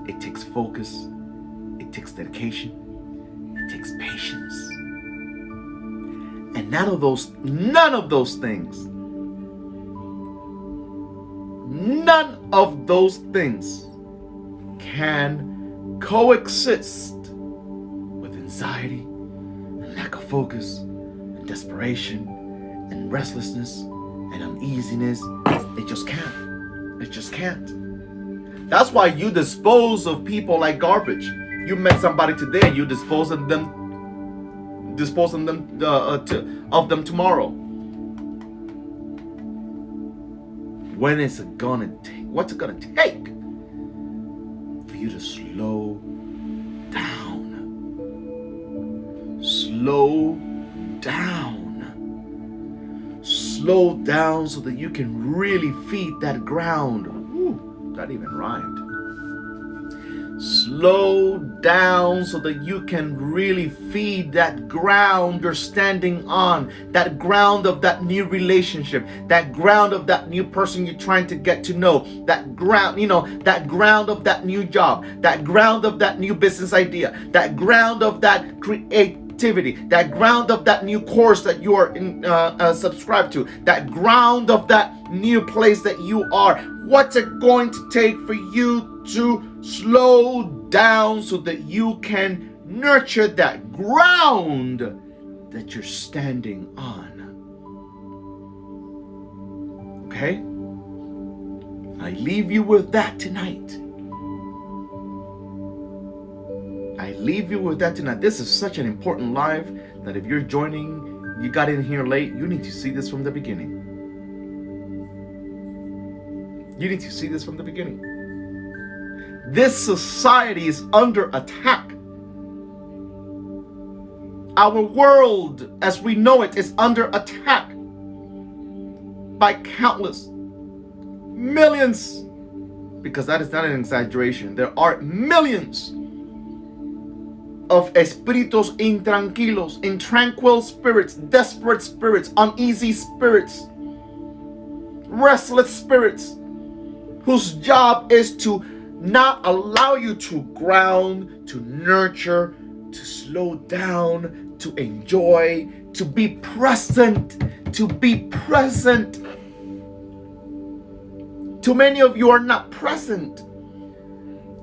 Speaker 1: it takes focus, it takes dedication, it takes patience. And none of those things can coexist with anxiety and lack of focus and desperation and restlessness and uneasiness. It just can't. It just can't. That's why you dispose of people like garbage. You met somebody today and you dispose of them tomorrow. When is it gonna take? What's it gonna take for you to slow down? Slow down so that you can really feed that ground. Ooh, that even rhymed. Slow down so that you can really feed that ground you're standing on, that ground of that new relationship, that ground of that new person you're trying to get to know, that ground, that ground of that new job, that ground of that new business idea, that ground of that creativity, that ground of that new course that you are subscribed to, that ground of that new place that you are. What's it going to take for you to slow down so that you can nurture that ground that you're standing on? Okay? I leave you with that tonight. I leave you with that tonight. This is such an important live that if you're joining, you got in here late, you need to see this from the beginning. You need to see this from the beginning. This society is under attack. Our world, as we know it, is under attack by countless millions, because that is not an exaggeration. There are millions of espíritus intranquilos, intranquil spirits, desperate spirits, uneasy spirits, restless spirits, whose job is to not allow you to ground, to nurture, to slow down, to enjoy, to be present, to be present. Too many of you are not present.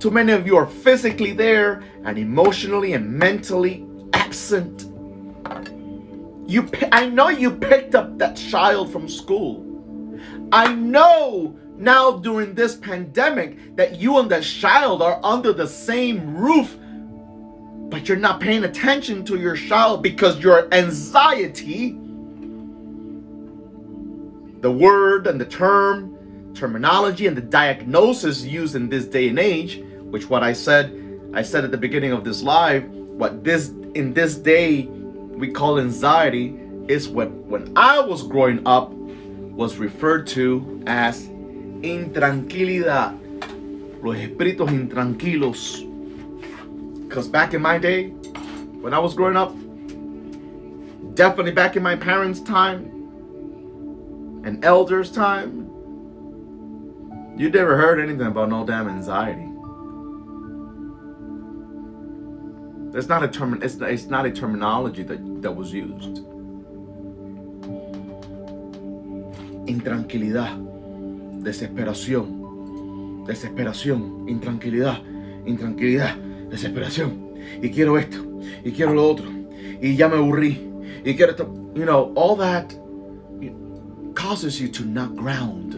Speaker 1: Too many of you are physically there and emotionally and mentally absent. I know you picked up that child from school. I know now during this pandemic that you and that child are under the same roof, but you're not paying attention to your child because your anxiety, the word and the terminology and the diagnosis used in this day and age, which what I said at the beginning of this live, in this day we call anxiety, is what when I was growing up was referred to as intranquilidad, los espíritus intranquilos. Because back in my day, when I was growing up, definitely back in my parents' time and elders' time, you never heard anything about no damn anxiety. It's not a terminology that was used. Intranquilidad, desesperación, intranquilidad, desesperación. Y quiero esto, y quiero lo otro, y ya me aburrí, y quiero esto. You know, all that causes you to not ground.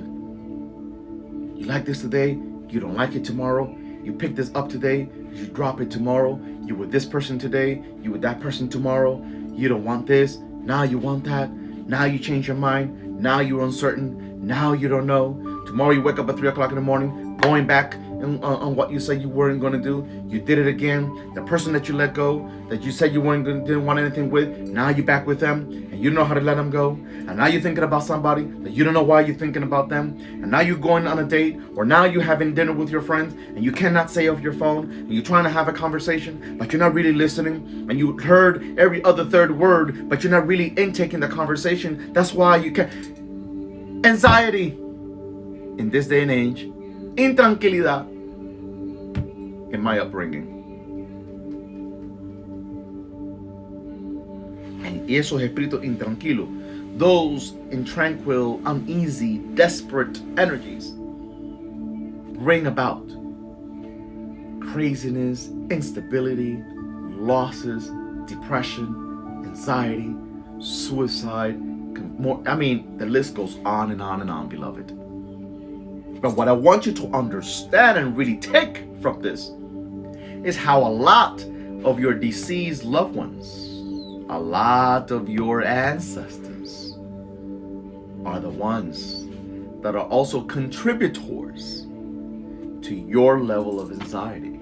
Speaker 1: You like this today, you don't like it tomorrow. You pick this up today, you drop it tomorrow. You with this person today, you with that person tomorrow. You don't want this, now you want that. Now you change your mind, now you're uncertain, now you don't know. Tomorrow you wake up at 3 o'clock in the morning, going back on what you said you weren't going to do. You did it again. The person that you let go, that you said you didn't want anything with, now you're back with them, and you don't know how to let them go. And now you're thinking about somebody that you don't know why you're thinking about them. And now you're going on a date, or now you're having dinner with your friends, and you cannot stay off your phone, and you're trying to have a conversation, but you're not really listening, and you heard every other third word, but you're not really intaking the conversation. That's why you can't. Anxiety in this day and age, intranquilidad in my upbringing. And esos espíritus intranquilos, those intranquil, uneasy, desperate energies bring about craziness, instability, losses, depression, anxiety, suicide. The list goes on and on and on, beloved. But what I want you to understand and really take from this is how a lot of your deceased loved ones, a lot of your ancestors are the ones that are also contributors to your level of anxiety,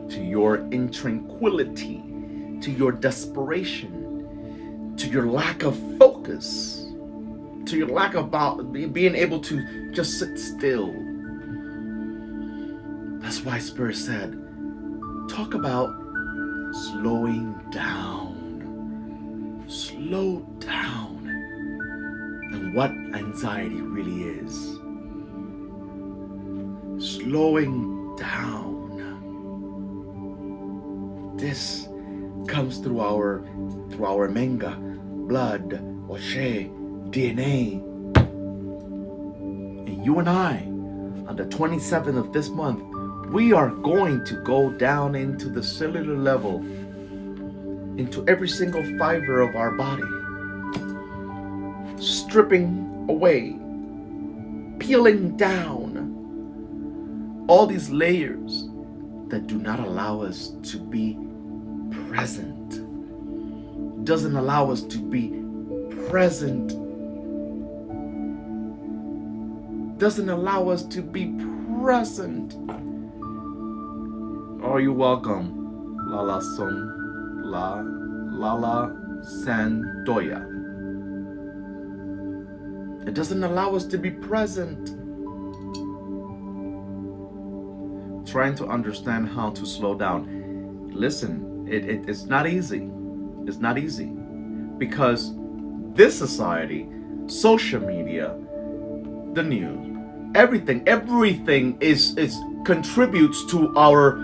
Speaker 1: to your intranquility, to your desperation, to your lack of focus, to your lack of being able to just sit still. That's why Spirit said, talk about slowing down. Slow down. And what anxiety really is. Slowing down. This comes through our menga, blood, Oshe, DNA. And you and I, on the 27th of this month, we are going to go down into the cellular level, into every single fiber of our body, stripping away peeling down all these layers that do not allow us to be present. Doesn't allow us to be present. Doesn't allow us to be present. Oh, you're welcome. Lala Santoya. It doesn't allow us to be present. Trying to understand how to slow down. Listen, it's not easy. It's not easy. Because this society, social media, the news, everything is contributes to our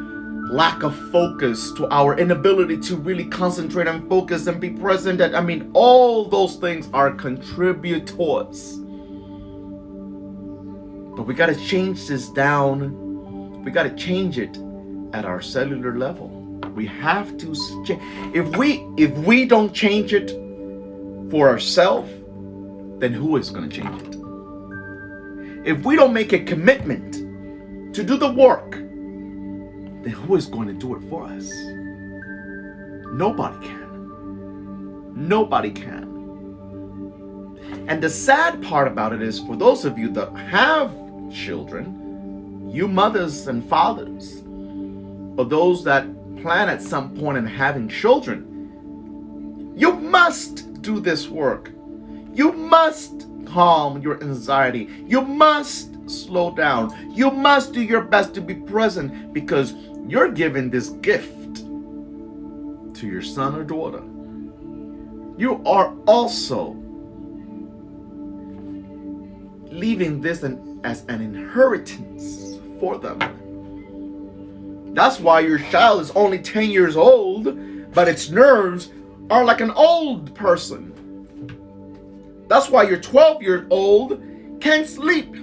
Speaker 1: lack of focus, to our inability to really concentrate and focus and be present. And I mean, all those things are contributors. But we got to change this down. We got to change it at our cellular level. We have to change. If we don't change it for ourselves, then who is going to change it? If we don't make a commitment to do the work, then who is going to do it for us? Nobody can. Nobody can. And the sad part about it is, for those of you that have children, you mothers and fathers, or those that plan at some point in having children, you must do this work. You must calm your anxiety. You must slow down. You must do your best to be present, because you're giving this gift to your son or daughter. You are also leaving this as an inheritance for them. That's why your child is only 10 years old, but its nerves are like an old person. That's why your 12-year-old can't sleep.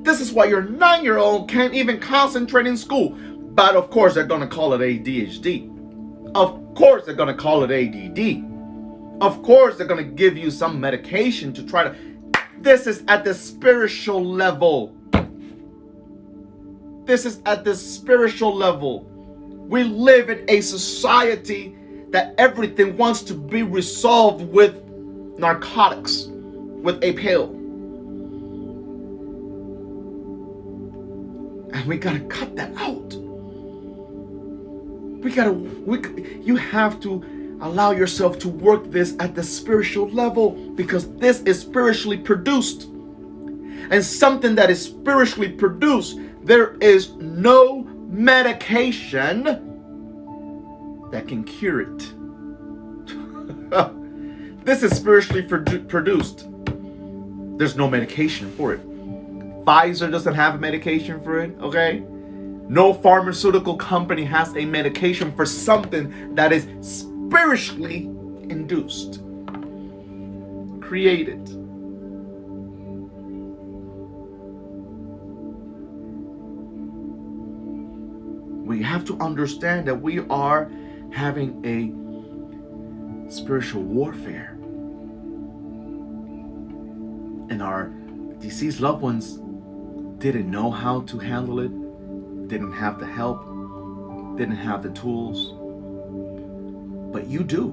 Speaker 1: This is why your 9-year-old can't even concentrate in school. But of course they're going to call it ADHD. Of course they're going to call it ADD. Of course they're going to give you some medication to try to... This is at the spiritual level. This is at the spiritual level. We live in a society that everything wants to be resolved with narcotics, with a pill. And we gotta cut that out. You have to allow yourself to work this at the spiritual level, because this is spiritually produced. And something that is spiritually produced, there is no medication that can cure it. This is spiritually produced. There's no medication for it. Pfizer doesn't have a medication for it, okay? No pharmaceutical company has a medication for something that is spiritually induced, created. We have to understand that we are having a spiritual warfare. And our deceased loved ones didn't know how to handle it, didn't have the help, didn't have the tools. But you do.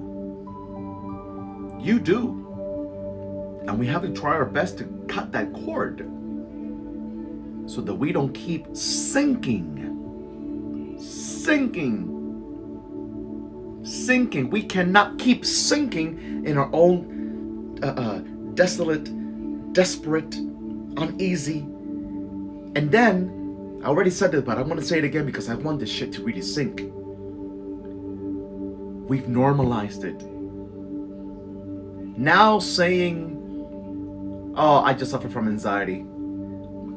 Speaker 1: You do. And we have to try our best to cut that cord so that we don't keep sinking. We cannot keep sinking in our own desolate, desperate, uneasy. And then, I already said this, but I want to say it again because I want this shit to really sink. We've normalized it. Now saying, oh, I just suffer from anxiety.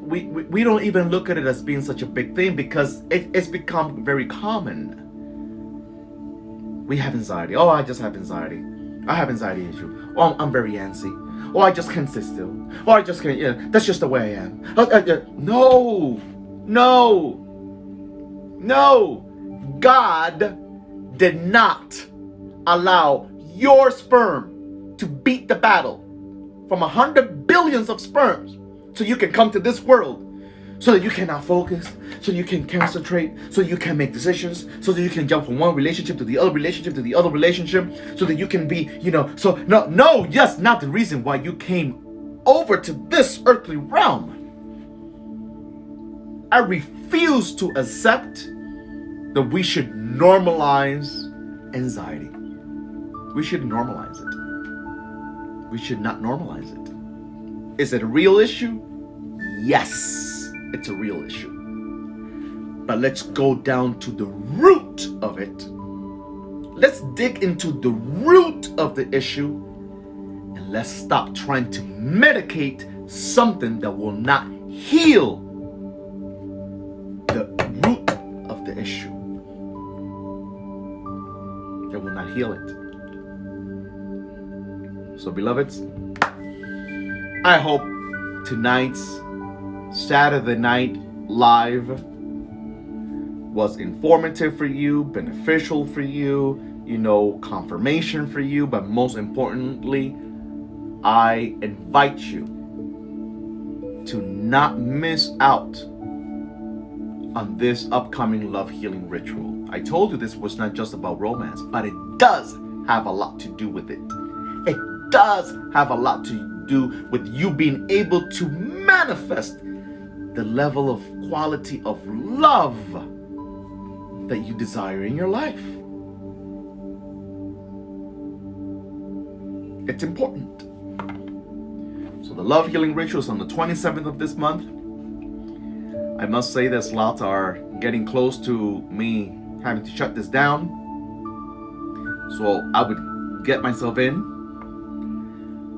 Speaker 1: We don't even look at it as being such a big thing because it's become very common. We have anxiety. Oh, I just have anxiety. I have anxiety issue. Oh, I'm very antsy. Oh, I just can't sit still. Oh, I just can't, that's just the way I am. No. God did not allow your sperm to beat the battle from 100 billions of sperms so you can come to this world, so that you cannot focus, so you can concentrate, so you can make decisions, so that you can jump from one relationship to the other relationship to the other relationship, so that you can be, so no, yes, not the reason why you came over to this earthly realm. I refuse to accept that we should normalize anxiety. We should normalize it. We should not normalize it. Is it a real issue? Yes, it's a real issue. But let's go down to the root of it. Let's dig into the root of the issue, and let's stop trying to medicate something that will not heal the root of the issue. That will not heal it. So, beloveds, I hope tonight's Saturday Night Live was informative for you, beneficial for you, confirmation for you, but most importantly, I invite you to not miss out on this upcoming love healing ritual. I told you this was not just about romance, but it does have a lot to do with it. It does have a lot to do with you being able to manifest the level of quality of love that you desire in your life. It's important. So the love healing ritual is on the 27th of this month. I must say that slots are getting close to me having to shut this down. So I would get myself in.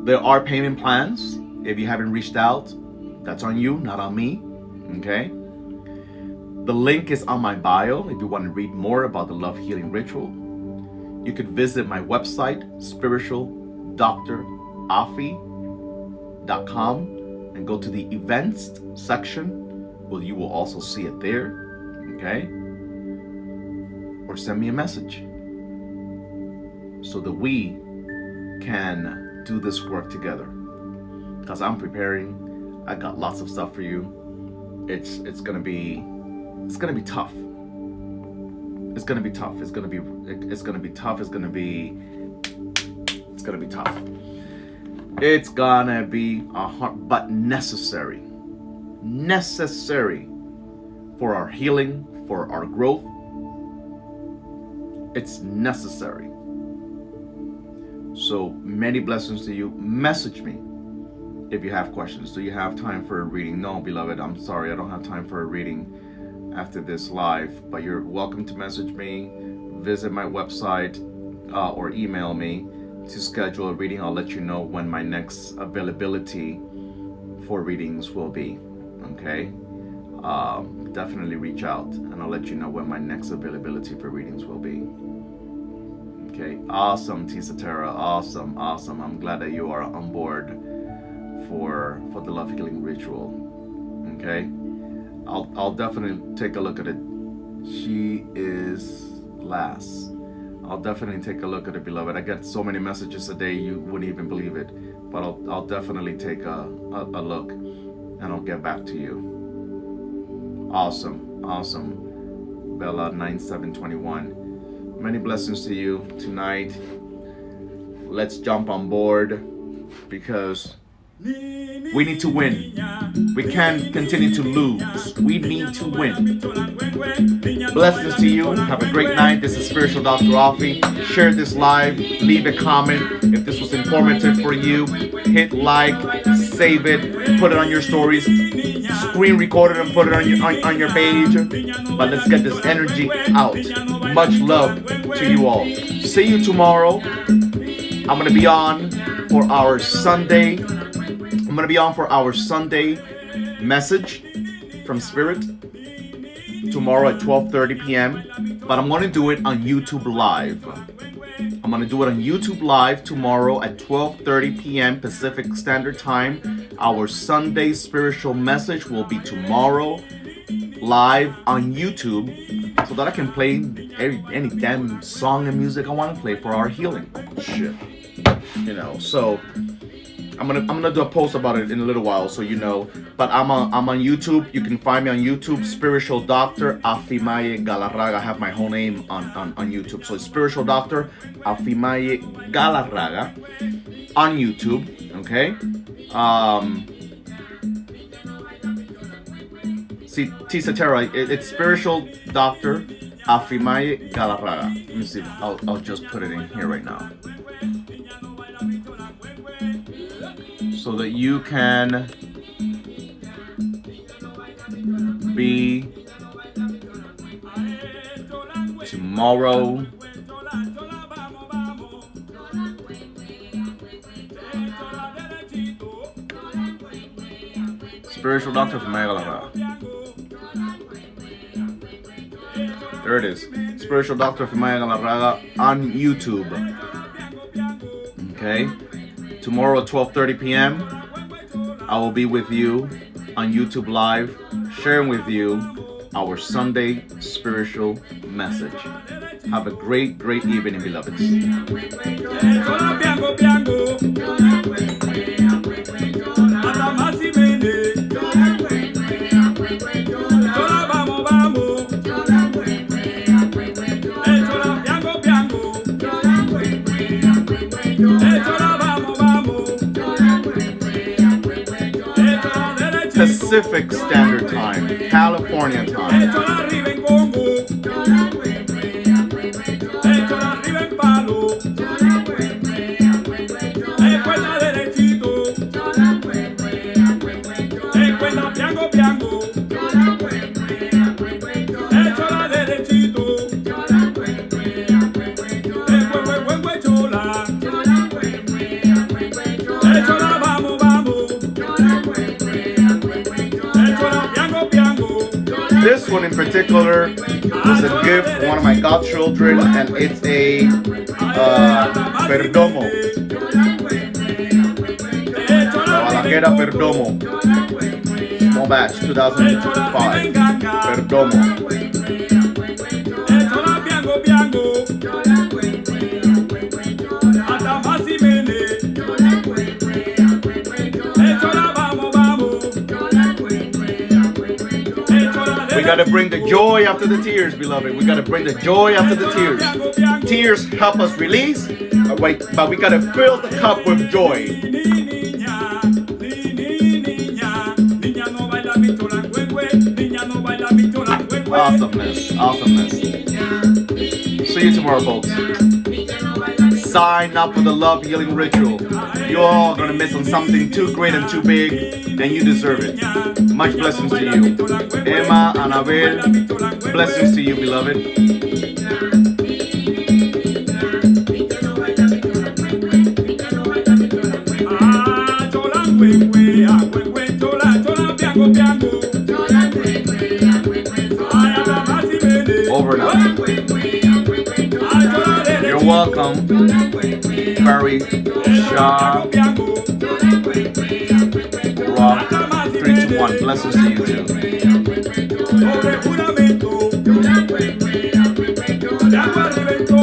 Speaker 1: There are payment plans. If you haven't reached out, that's on you, not on me. Okay? The link is on my bio if you want to read more about the love healing ritual. You could visit my website, spiritualdoctorafi.com, and go to the events section. Well, you will also see it there. Okay? Or send me a message so that we can do this work together, because I'm preparing. I got lots of stuff for you. It's gonna be tough. It's gonna be tough. It's gonna be tough. It's gonna be tough. It's gonna be hard, but necessary for our healing, for our growth. It's necessary. So many blessings to you. Message me if you have questions. Do you have time for a reading? No, beloved, I'm sorry, I don't have time for a reading after this live, but you're welcome to message me, visit my website, or email me to schedule a reading. I'll let you know when my next availability for readings will be. Okay? Definitely reach out and I'll let you know when my next availability for readings will be. Okay, awesome, Tisatera, awesome. I'm glad that you are on board for the love healing ritual. Okay, I'll definitely take a look at it. She is last. I'll definitely take a look at it, beloved. I get so many messages a day you wouldn't even believe it, but I'll definitely take a look and I'll get back to you. Awesome. Bella 9721. Many blessings to you tonight. Let's jump on board because we need to win. We can't continue to lose. We need to win. Blessings to you. Have a great night. This is Spiritual Dr. Afi. Share this live. Leave a comment. If this was informative for you, hit like, save it, put it on your stories, screen record it and put it on your page. But let's get this energy out. Much love to you all. See you tomorrow. I'm going to be on for our Sunday. Message from Spirit tomorrow at 12:30 p.m. But I'm going to do it on YouTube Live. I'm going to do it on YouTube Live tomorrow at 12:30 p.m. Pacific Standard Time. Our Sunday spiritual message will be tomorrow live on YouTube, so that I can play any damn song and music I want to play for our healing. Shit. So I'm gonna do a post about it in a little while, so you know. But but I'm on YouTube. You can find me on YouTube, Spiritual Doctor Afimaye Galarraga. I have my whole name on YouTube. So it's Spiritual Doctor Afimaye Galarraga on YouTube. Okay. See, Tisatera, it's Spiritual Doctor Afimaye Galarraga. Let me see. I'll just put it in here right now, so that you can be tomorrow. Spiritual Doctor Afimaye Galarraga. There it is. Spiritual Doctor Afimaye Galarraga on YouTube. Okay. Tomorrow at 12:30 p.m. I will be with you on YouTube Live, sharing with you our Sunday spiritual message. Have a great, great evening, beloveds. Pacific Standard Time, California time. This one in particular was a gift from one of my godchildren, and it's a Perdomo. La Balaguera Perdomo. Small batch, 2005. Perdomo. We gotta bring the joy after the tears, beloved. We gotta bring the joy after the tears. Tears help us release, but we gotta fill the cup with joy. Awesomeness, awesomeness. See you tomorrow, folks. Sign up for the Love Healing Ritual. You're all gonna miss on something too great and too big, and you deserve it. Much blessings to you. Emma, Annabelle, blessings to you, beloved. Over now. You're welcome. Barry Shaw. Rock 321. Blessings to you too.